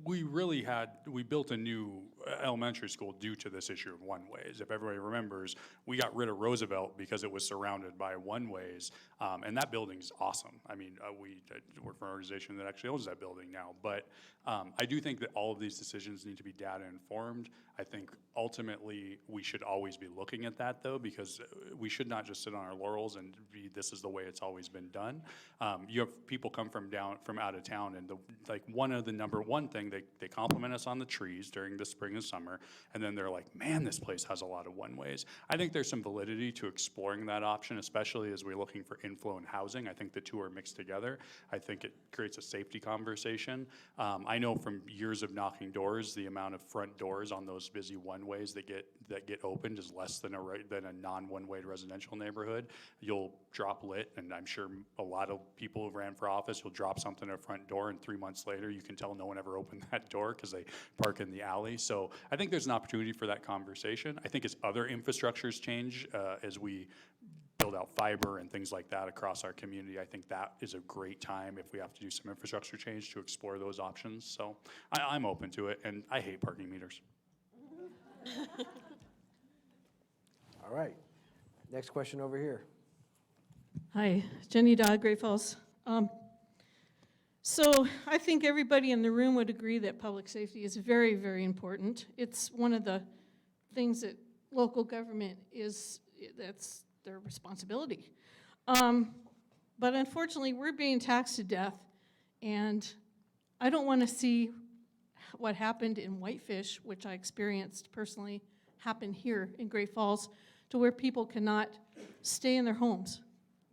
we built a new elementary school due to this issue of one-ways. If everybody remembers, we got rid of Roosevelt because it was surrounded by one-ways, and that building's awesome. I mean, we work for an organization that actually owns that building now, but I do think that all of these decisions need to be data-informed. I think ultimately we should always be looking at that, though, because we should not just sit on our laurels and be, this is the way it's always been done. You have people come from out of town, and one of the number one thing, they compliment us on the trees during the spring and summer, and then they're like, man, this place has a lot of one-ways. I think there's some validity to exploring that option, especially as we're looking for inflow and housing. I think the two are mixed together. I think it creates a safety conversation. I know from years of knocking doors, the amount of front doors on those busy one-ways that get opened is less than a non-one-way residential neighborhood. You'll drop lit, and I'm sure a lot of people who ran for office, you'll drop something at a front door, and 3 months later, you can tell no one ever opened that door because they park in the alley. So I think there's an opportunity for that conversation. I think as other infrastructures change, as we build out fiber and things like that across our community, I think that is a great time if we have to do some infrastructure change to explore those options. So I'm open to it, and I hate parking meters. All right. Next question over here. Hi, Jenny Dodd, Great Falls. So I think everybody in the room would agree that public safety is very, very important. It's one of the things that local government that's their responsibility. But unfortunately, we're being taxed to death, and I don't want to see what happened in Whitefish, which I experienced personally, happen here in Great Falls, to where people cannot stay in their homes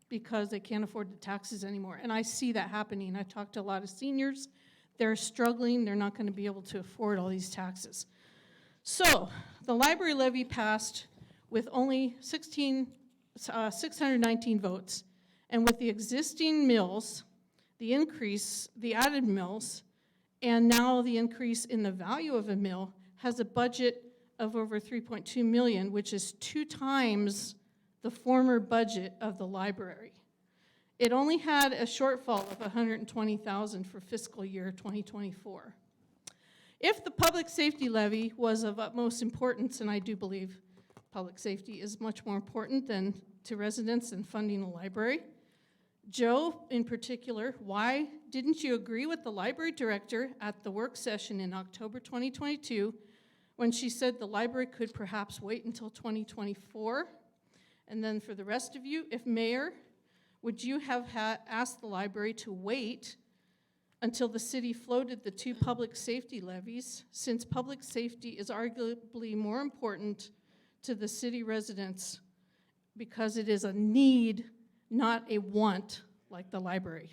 because they can't afford the taxes anymore. And I see that happening. I talked to a lot of seniors. They're struggling. They're not going to be able to afford all these taxes. So the library levy passed with only 619 votes. And with the existing mills, the added mills, and now the increase in the value of a mill has a budget of over 3.2 million, which is 2 times the former budget of the library. It only had a shortfall of 120,000 for fiscal year 2024. If the public safety levy was of utmost importance, and I do believe public safety is much more important to residents than funding a library, Joe, in particular, why didn't you agree with the library director at the work session in October 2022 when she said the library could perhaps wait until 2024? And then for the rest of you, if mayor, would you have asked the library to wait until the city floated the 2 public safety levies, since public safety is arguably more important to the city residents because it is a need, not a want, like the library?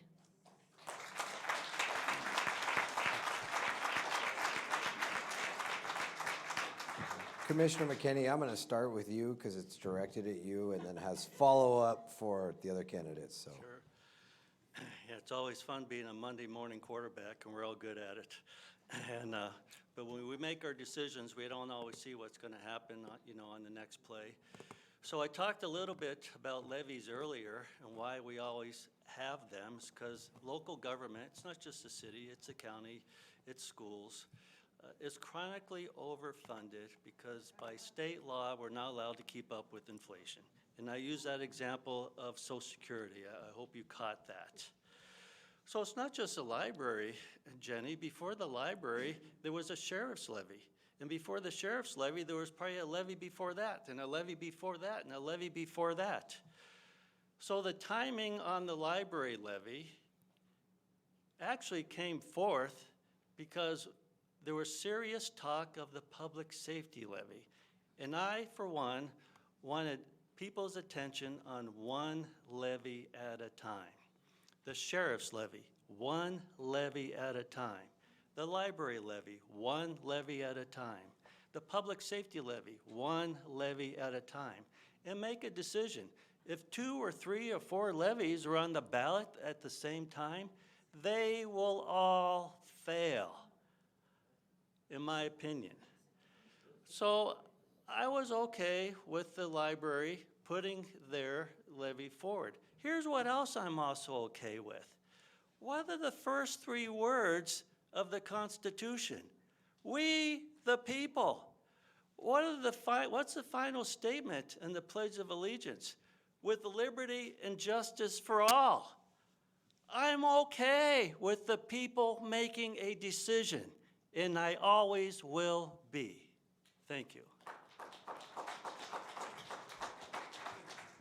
Commissioner McKinney, I'm going to start with you because it's directed at you and then has follow-up for the other candidates. So. Sure. Yeah, it's always fun being a Monday morning quarterback, and we're all good at it. And but when we make our decisions, we don't always see what's going to happen, on the next play. So I talked a little bit about levies earlier and why we always have them is because local government, it's not just the city, it's the county, it's schools, is chronically overfunded because by state law, we're not allowed to keep up with inflation. And I use that example of Social Security. I hope you caught that. So it's not just a library, Jenny. Before the library, there was a sheriff's levy. And before the sheriff's levy, there was probably a levy before that, and a levy before that, and a levy before that. So the timing on the library levy actually came forth because there was serious talk of the public safety levy. And I, for one, wanted people's attention on one levy at a time. The sheriff's levy, one levy at a time. The library levy, one levy at a time. The public safety levy, one levy at a time. And make a decision. If 2 or 3 or 4 levies are on the ballot at the same time, they will all fail, in my opinion. So I was okay with the library putting their levy forward. Here's what else I'm also okay with. What are the first 3 words of the Constitution? We the people. What's the final statement in the Pledge of Allegiance? With liberty and justice for all. I'm okay with the people making a decision, and I always will be. Thank you.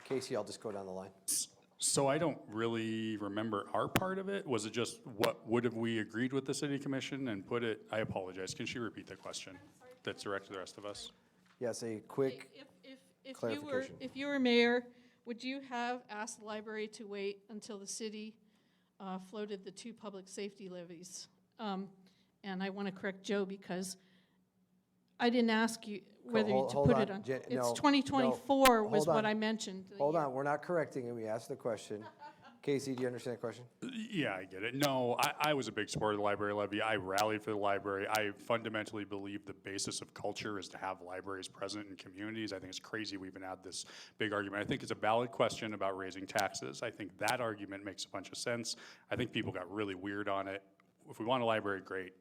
Casey, I'll just go down the line. So I don't really remember our part of it. Was it just would have we agreed with the city commission and put it, I apologize, can she repeat the question that's directed to the rest of us? Yes, a quick clarification. If you were mayor, would you have asked the library to wait until the city floated the 2 public safety levies? And I want to correct Joe because I didn't ask you whether to Hold put on, it on. Jen, It's no, 2024 was hold on. what I mentioned. Hold on, we're not correcting it. We asked the question. Casey, do you understand the question? Yeah, I get it. No, I was a big supporter of the library levy. I rallied for the library. I fundamentally believe the basis of culture is to have libraries present in communities. I think it's crazy we even had this big argument. I think it's a valid question about raising taxes. I think that argument makes a bunch of sense. I think people got really weird on it. If we want a library, great.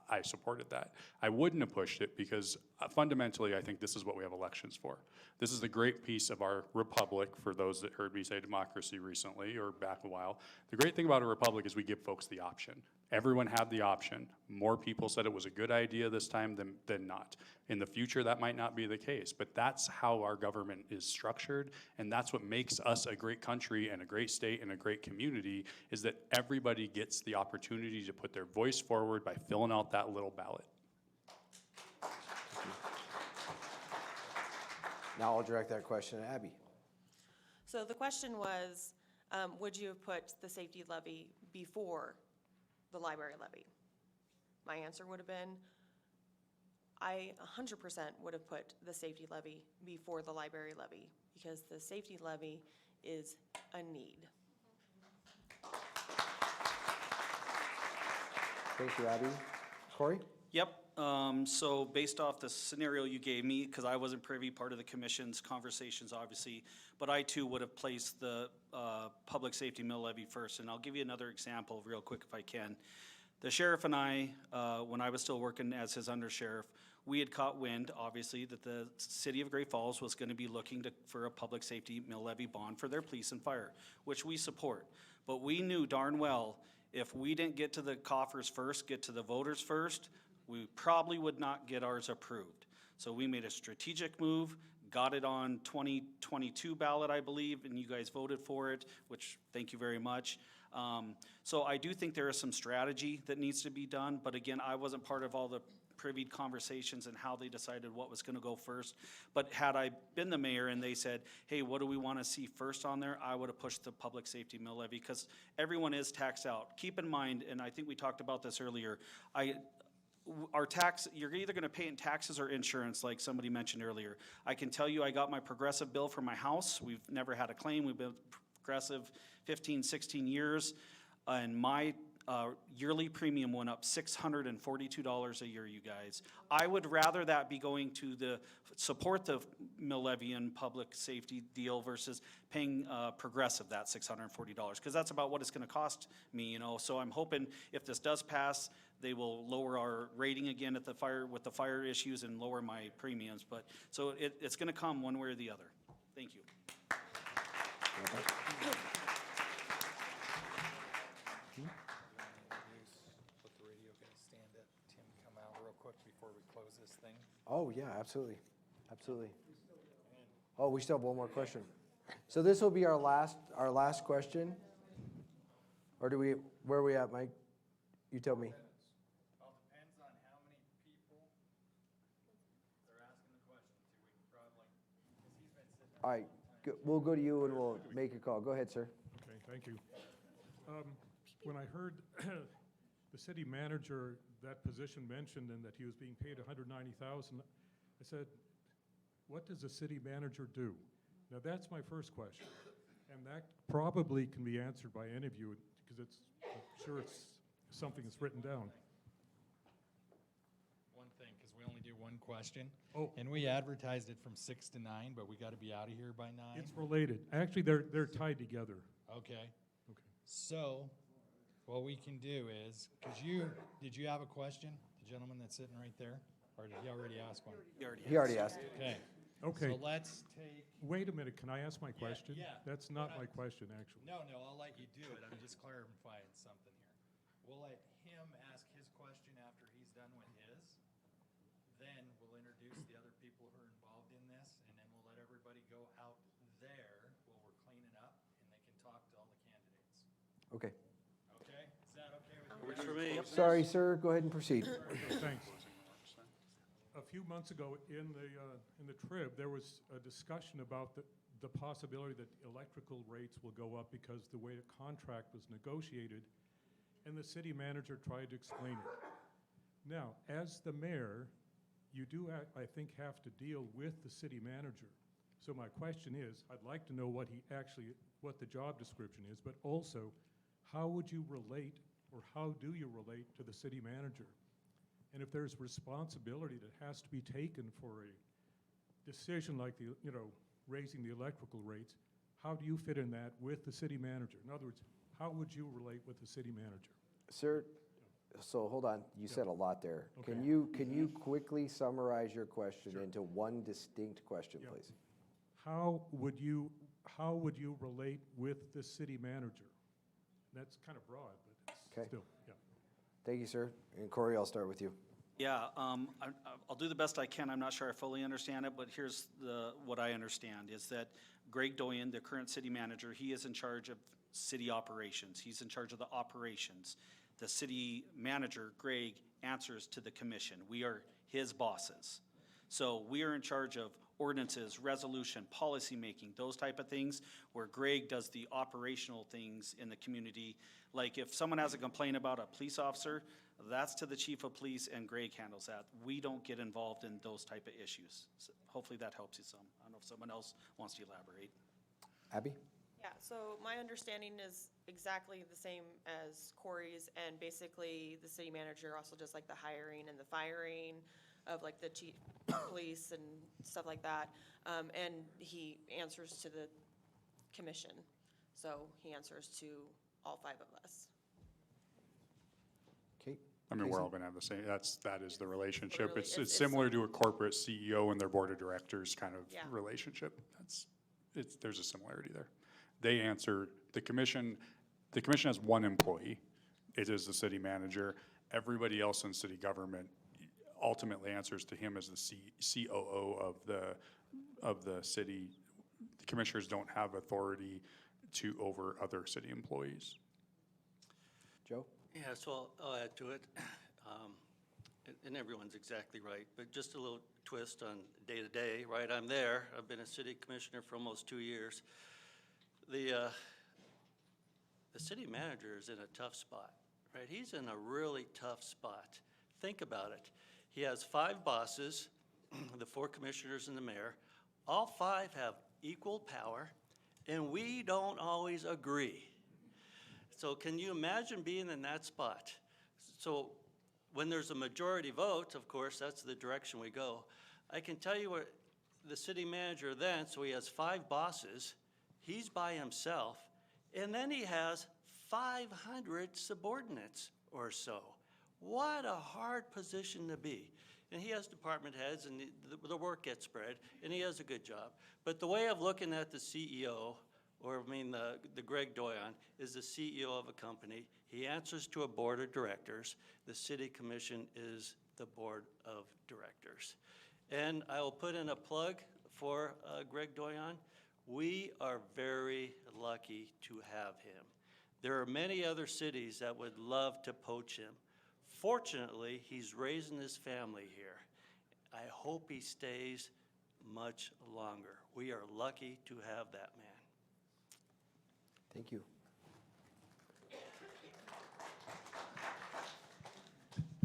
I supported that. I wouldn't have pushed it because fundamentally I think this is what we have elections for. This is the great piece of our republic, for those that heard me say democracy recently or back a while. The great thing about a republic is we give folks the option. Everyone had the option. More people said it was a good idea this time than not. In the future, that might not be the case, but that's how our government is structured, and that's what makes us a great country and a great state and a great community, is that everybody gets the opportunity to put their voice forward by filling out that little ballot. Now I'll direct that question to Abby. So the question was, would you have put the safety levy before the library levy? My answer would have been, I 100% would have put the safety levy before the library levy because the safety levy is a need. Thank you, Abby. Corey? Yep, so based off the scenario you gave me, because I wasn't privy part of the commission's conversations, obviously, but I too would have placed the public safety mill levy first, and I'll give you another example real quick if I can. The sheriff and I, when I was still working as his undersheriff, we had caught wind, obviously, that the city of Great Falls was gonna be looking for a public safety mill levy bond for their police and fire, which we support. But we knew darn well, if we didn't get to the coffers first, get to the voters first, we probably would not get ours approved. So we made a strategic move, got it on 2022 ballot, I believe, and you guys voted for it, which thank you very much. So I do think there is some strategy that needs to be done, but again, I wasn't part of all the privy conversations and how they decided what was gonna go first. But had I been the mayor and they said, hey, what do we wanna see first on there? I would have pushed the public safety mill levy because everyone is taxed out. Keep in mind, and I think we talked about this earlier, our tax, you're either gonna pay in taxes or insurance, like somebody mentioned earlier. I can tell you I got my progressive bill for my house. We've never had a claim. We've been progressive 15, 16 years. And my yearly premium went up $642 a year, you guys. I would rather that be going to support the mill levy and public safety deal versus paying Progressive that $640, because that's about what it's gonna cost me, you know? So I'm hoping if this does pass, they will lower our rating again at the fire, with the fire issues, and lower my premiums. But, so it's gonna come one way or the other. Thank you. Let the radio guys stand up. Tim, come out real quick before we close this thing. Oh, yeah, absolutely, absolutely. Oh, we still have one more question. So this will be our last question? Or do we, where are we at, Mike? You tell me. Well, depends on how many people they're asking the question to. We can probably, because he's been sitting there. All right, we'll go to you and we'll make a call. Go ahead, sir. Okay, thank you. When I heard the city manager, that position mentioned, and that he was being paid $190,000, I said, what does a city manager do? Now, that's my first question. And that probably can be answered by any of you, because I'm sure it's something that's written down. One thing, because we only do one question. Oh. And we advertised it from 6 to 9, but we got to be out of here by 9. It's related. Actually, they're tied together. Okay. Okay. So, what we can do is, did you have a question? The gentleman that's sitting right there? Or did he already ask one? He already asked. Okay. Okay. So let's take. Wait a minute, can I ask my question? yeah. That's not my question, actually. No, I'll let you do it. I'm just clarifying something here. We'll let him ask his question after he's done with his. Then we'll introduce the other people who are involved in this, and then we'll let everybody go out there while we're cleaning up, and they can talk to all the candidates. Okay. Okay? Is that okay with you? Works for me. Sorry, sir, go ahead and proceed. Thanks. A few months ago in the Trib, there was a discussion about the possibility that electrical rates will go up because the way the contract was negotiated, and the city manager tried to explain it. Now, as the mayor, you do, I think, have to deal with the city manager. So my question is, I'd like to know what the job description is, but also, how would you relate, or how do you relate to the city manager? And if there's responsibility that has to be taken for a decision like raising the electrical rates, how do you fit in that with the city manager? In other words, how would you relate with the city manager? Sir, so hold on, you said a lot there. Okay. Can you quickly summarize your question into one distinct question, Yeah. please? How would you relate with the city manager? That's kind of broad, but Okay. it's still, yeah. Thank you, sir. And Corey, I'll start with you. Yeah, I'll do the best I can. I'm not sure I fully understand it, but here's what I understand, is that Greg Doyen, the current city manager, he is in charge of city operations. He's in charge of the operations. The city manager, Greg, answers to the commission. We are his bosses. So we are in charge of ordinances, resolution, policymaking, those type of things, where Greg does the operational things in the community. Like if someone has a complaint about a police officer, that's to the chief of police, and Greg handles that. We don't get involved in those type of issues. So hopefully that helps you some. I don't know if someone else wants to elaborate. Abby? Yeah, so my understanding is exactly the same as Corey's, and basically the city manager also does like the hiring and the firing of like the chief police and stuff like that. And he answers to the commission. So he answers to all 5 of us. Okay. I mean, we're Casey? all gonna have the same, that is the relationship. Literally, It's it's- similar to a corporate CEO and their board of directors kind of Yeah. relationship. There's a similarity there. They answer, the commission has one employee. It is the city manager. Everybody else in city government ultimately answers to him as the COO of the city. The commissioners don't have authority over other city employees. Joe? Yeah, so I'll add to it. And everyone's exactly right, but just a little twist on day-to-day, right? I'm there. I've been a city commissioner for almost 2 years. The city manager is in a tough spot, right? He's in a really tough spot. Think about it. He has 5 bosses, the 4 commissioners and the mayor. All 5 have equal power, and we don't always agree. So can you imagine being in that spot? So when there's a majority vote, of course, that's the direction we go. I can tell you what the city manager then, so he has 5 bosses, he's by himself, and then he has 500 subordinates or so. What a hard position to be. And he has department heads, and the work gets spread, and he does a good job. But the way of looking at the CEO, or I mean the Greg Doyon, is the CEO of a company. He answers to a board of directors. The city commission is the board of directors. And I will put in a plug for Greg Doyon. We are very lucky to have him. There are many other cities that would love to poach him. Fortunately, he's raising his family here. I hope he stays much longer. We are lucky to have that man. Thank you.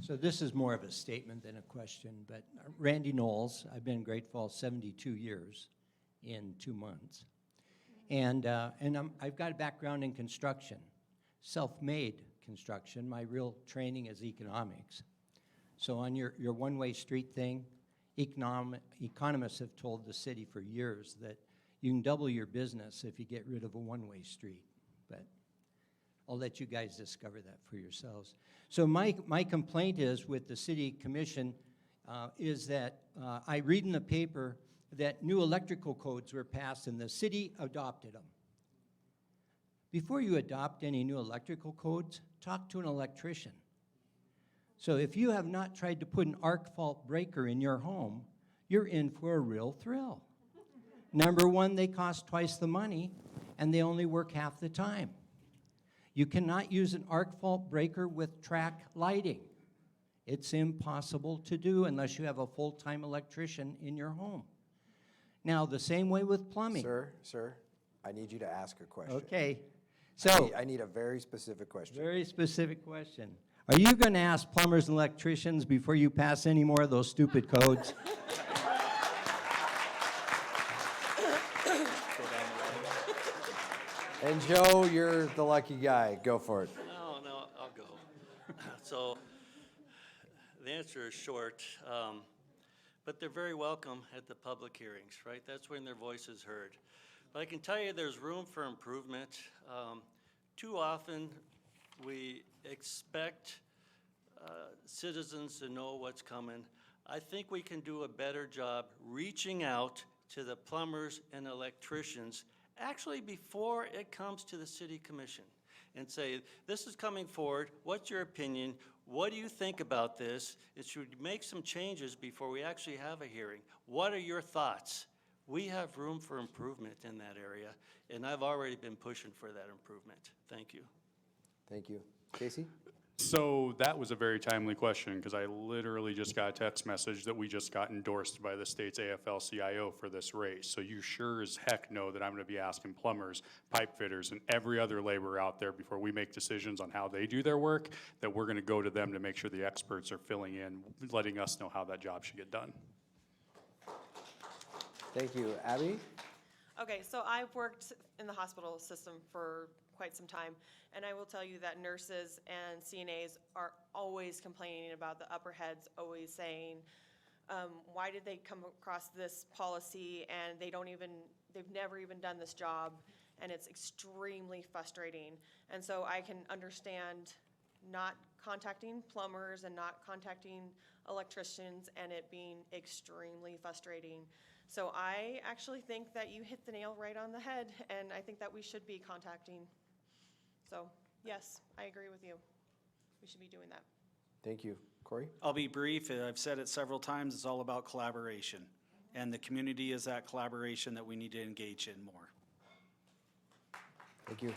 So this is more of a statement than a question, but Randy Knowles, I've been in Great Falls 72 years in 2 months. And I've got a background in construction, self-made construction. My real training is economics. So on your one-way street thing, economists have told the city for years that you can double your business if you get rid of a one-way street. But I'll let you guys discover that for yourselves. So my complaint is with the city commission is that I read in the paper that new electrical codes were passed and the city adopted them. Before you adopt any new electrical codes, talk to an electrician. So if you have not tried to put an arc fault breaker in your home, you're in for a real thrill. Number one, they cost twice the money and they only work half the time. You cannot use an arc fault breaker with track lighting. It's impossible to do unless you have a full-time electrician in your home. Now, the same way with plumbing. Sir, I need you to ask a question. Okay. So I need a very specific question. very specific question. Are you going to ask plumbers and electricians before you pass any more of those stupid codes? And Joe, you're the lucky guy. Go for it. No, I'll go. So the answer is short, but they're very welcome at the public hearings, right? That's when their voice is heard. But I can tell you there's room for improvement. Too often we expect citizens to know what's coming. I think we can do a better job reaching out to the plumbers and electricians actually before it comes to the city commission and say, this is coming forward, what's your opinion, what do you think about this? It should make some changes before we actually have a hearing. What are your thoughts? We have room for improvement in that area, and I've already been pushing for that improvement. Thank you. Thank you. Casey? So that was a very timely question, because I literally just got a text message that we just got endorsed by the state's AFL-CIO for this race. So you sure as heck know that I'm going to be asking plumbers, pipe fitters, and every other laborer out there before we make decisions on how they do their work, that we're going to go to them to make sure the experts are filling in, letting us know how that job should get done. Thank you. Abby? Okay, so I've worked in the hospital system for quite some time, and I will tell you that nurses and CNAs are always complaining about the upper heads, always saying, why did they come across this policy and they've never even done this job, and it's extremely frustrating. And so I can understand not contacting plumbers and not contacting electricians and it being extremely frustrating. So I actually think that you hit the nail right on the head, and I think that we should be contacting. So, yes, I agree with you. We should be doing that. Thank you. Corey? I'll be brief. I've said it several times. It's all about collaboration. And the community is that collaboration that we need to engage in more. Thank you.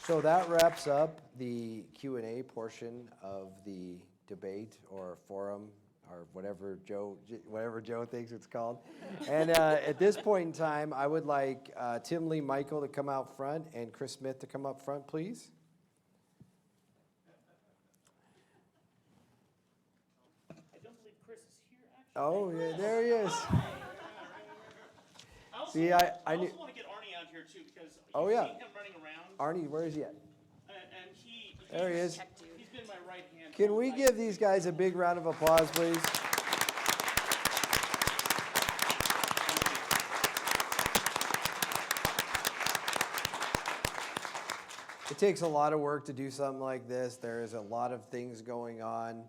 So that wraps up the Q&A portion of the debate or forum or whatever Joe thinks it's called. And at this point in time, I would like Tim Lee Michael to come out front and Chris Smith to come up front, please. I don't believe Chris is here, actually. Oh, yeah, there he is. See, I also want to get Arnie here too, because Oh, you've yeah. seen him running around, Arnie, where is he at? and There he is. he's been my right hand. Can we give these guys a big round of applause, please? It takes a lot of work to do something like this. There is a lot of things going on.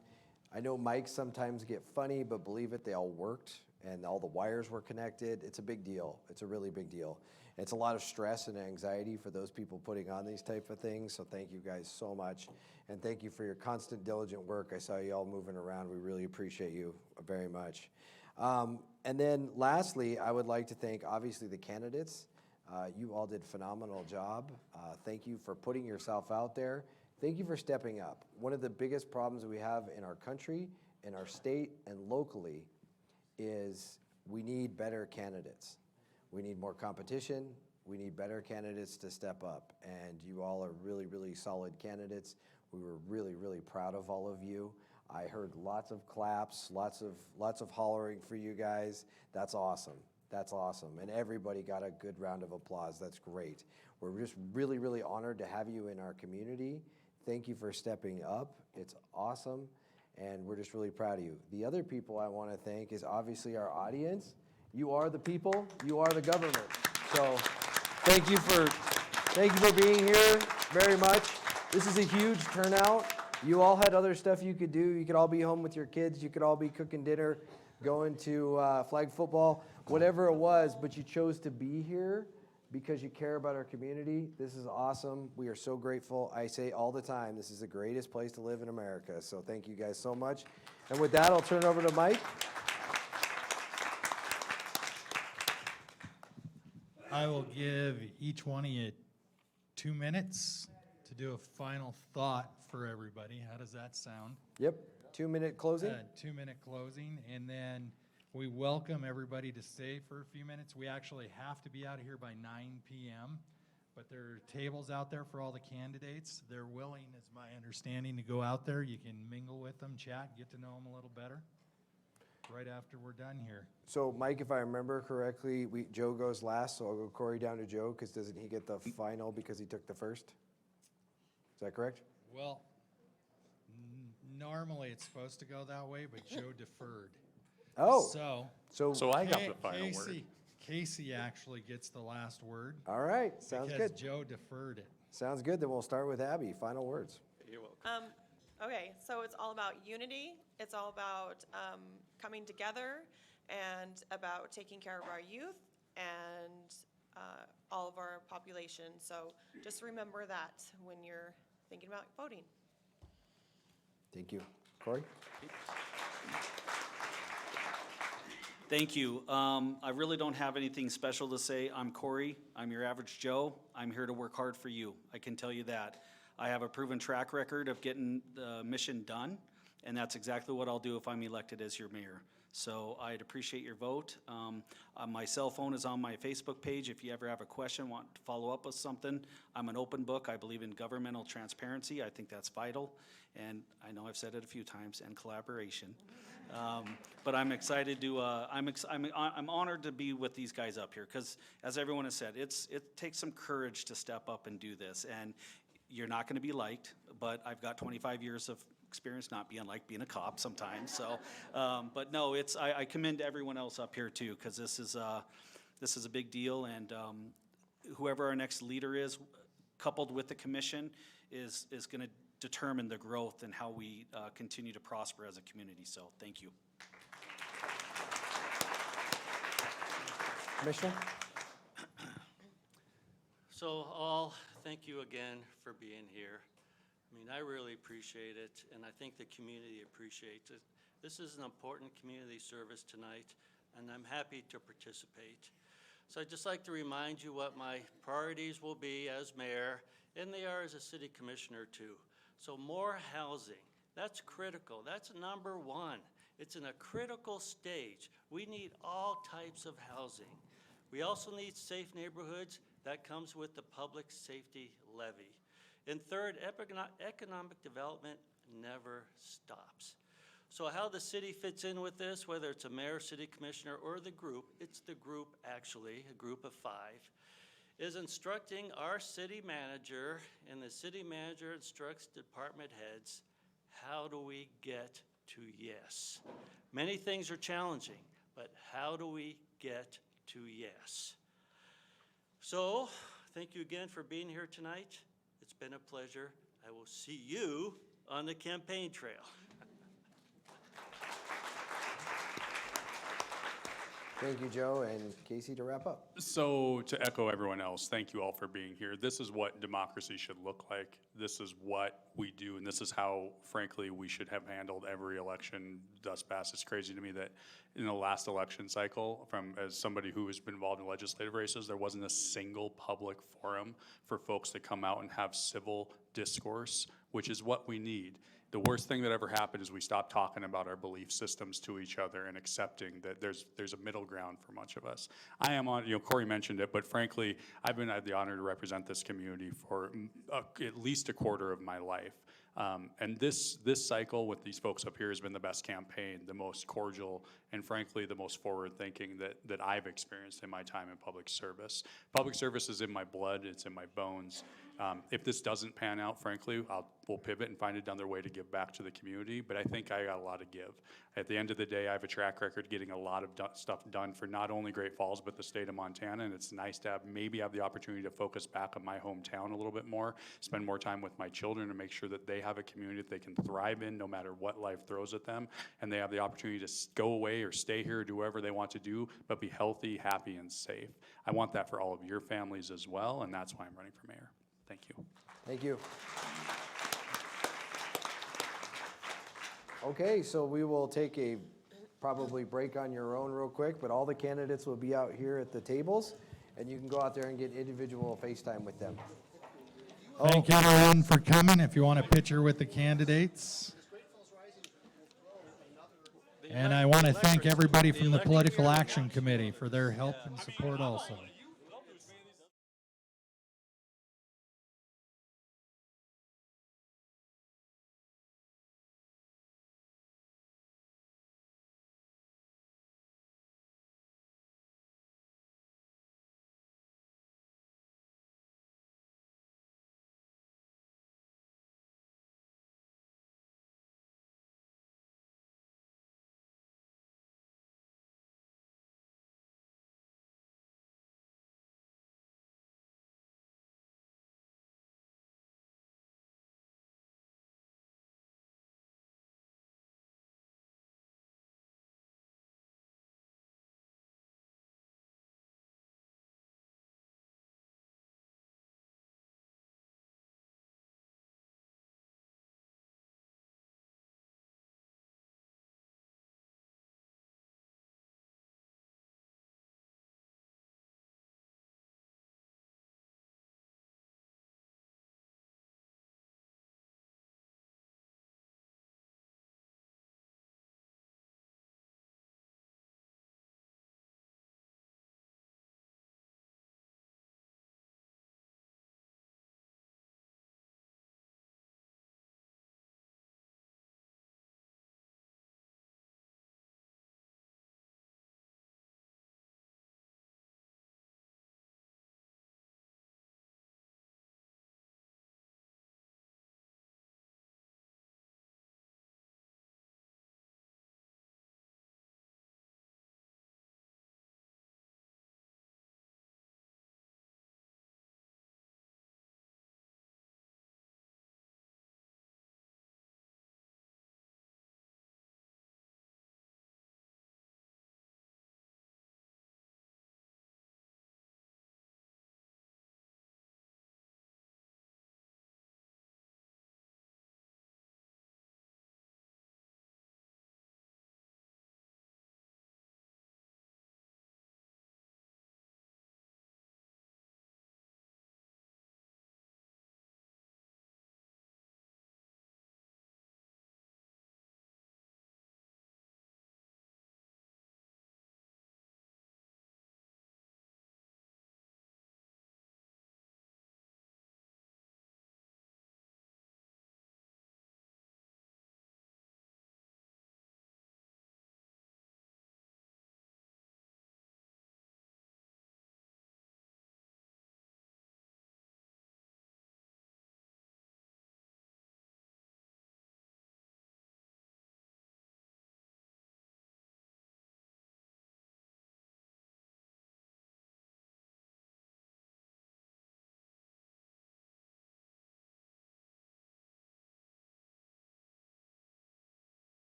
I know mics sometimes get funny, but believe it, they all worked and all the wires were connected. It's a big deal. It's a really big deal. It's a lot of stress and anxiety for those people putting on these type of things. So thank you guys so much. And thank you for your constant diligent work. I saw you all moving around. We really appreciate you very much. And then lastly, I would like to thank obviously the candidates. You all did a phenomenal job. Thank you for putting yourself out there. Thank you for stepping up. One of the biggest problems we have in our country, in our state, and locally is we need better candidates. We need more competition. We need better candidates to step up. And you all are really, really solid candidates. We were really, really proud of all of you. I heard lots of claps, lots of hollering for you guys. That's awesome. That's awesome. And everybody got a good round of applause. That's great. We're just really, really honored to have you in our community. Thank you for stepping up. It's awesome. And we're just really proud of you. The other people I want to thank is obviously our audience. You are the people. You are the government. So thank you for being here very much. This is a huge turnout. You all had other stuff you could do. You could all be home with your kids. You could all be cooking dinner, going to flag football, whatever it was, but you chose to be here because you care about our community. This is awesome. We are so grateful. I say all the time, this is the greatest place to live in America. So thank you guys so much. And with that, I'll turn it over to Mike. I will give each one of you 2 minutes to do a final thought for everybody. How does that sound? Yep, 2-minute closing. 2-minute closing, and then we welcome everybody to stay for a few minutes. We actually have to be out of here by 9 p.m., but there are tables out there for all the candidates. They're willing, is my understanding, to go out there. You can mingle with them, chat, get to know them a little better right after we're done here. So Mike, if I remember correctly, Joe goes last, so I'll go Corey down to Joe, because doesn't he get the final because he took the first? Is that correct? Well, normally it's supposed to go that way, but Joe deferred. Oh. So I got the final word. Casey actually gets the last word. All right, sounds because good. Joe deferred it. Sounds good, then we'll start with Abby. Final words. You're welcome. Okay, so it's all about unity. It's all about coming together and about taking care of our youth and all of our population. So just remember that when you're thinking about voting. Thank you. Corey? Thank you. I really don't have anything special to say. I'm Corey. I'm your average Joe. I'm here to work hard for you. I can tell you that. I have a proven track record of getting the mission done, and that's exactly what I'll do if I'm elected as your mayor. So I'd appreciate your vote. My cell phone is on my Facebook page. If you ever have a question, want to follow up with something, I'm an open book. I believe in governmental transparency. I think that's vital. And I know I've said it a few times, and collaboration. But I'm excited to, I'm honored to be with these guys up here, because as everyone has said, it takes some courage to step up and do this. And you're not going to be liked, but I've got 25 years of experience not being like being a cop sometimes. So, but no, I commend everyone else up here too, because this is a big deal, and whoever our next leader is, coupled with the commission, is going to determine the growth and how we continue to prosper as a community. So, thank you. Commissioner? So all, thank you again for being here. I mean, I really appreciate it, and I think the community appreciates it. This is an important community service tonight, and I'm happy to participate. So I'd just like to remind you what my priorities will be as mayor, and they are as a city commissioner too. So more housing, that's critical. That's number one. It's in a critical stage. We need all types of housing. We also need safe neighborhoods. That comes with the public safety levy. And third, economic development never stops. So how the city fits in with this, whether it's a mayor, city commissioner, or the group, it's the group actually, a group of 5, is instructing our city manager, and the city manager instructs department heads, how do we get to yes? Many things are challenging, but how do we get to yes? So, thank you again for being here tonight. It's been a pleasure. I will see you on the campaign trail. Thank you, Joe, and Casey to wrap up. So to echo everyone else, thank you all for being here. This is what democracy should look like. This is what we do, and this is how, frankly, we should have handled every election thus past. It's crazy to me that in the last election cycle, as somebody who has been involved in legislative races, there wasn't a single public forum for folks to come out and have civil discourse, which is what we need. The worst thing that ever happened is we stopped talking about our belief systems to each other and accepting that there's a middle ground for much of us. I am on, Corey mentioned it, but frankly, I had the honor to represent this community for at least a quarter of my life. And this cycle with these folks up here has been the best campaign, the most cordial, and frankly, the most forward-thinking that I've experienced in my time in public service. Public service is in my blood, it's in my bones. If this doesn't pan out, frankly, we'll pivot and find another way to give back to the community, but I think I got a lot to give. At the end of the day, I have a track record getting a lot of stuff done for not only Great Falls, but the state of Montana, and it's nice to maybe have the opportunity to focus back on my hometown a little bit more, spend more time with my children to make sure that they have a community that they can thrive in no matter what life throws at them, and they have the opportunity to go away or stay here or do whatever they want to do, but be healthy, happy, and safe. I want that for all of your families as well, and that's why I'm running for mayor. Thank you. Thank you. Okay, so we will take a probably break on your own real quick, but all the candidates will be out here at the tables, and you can go out there and get individual FaceTime with them. Thank you everyone for coming. If you want a picture with the candidates. And I want to thank everybody from the Political Action Committee for their help and support also.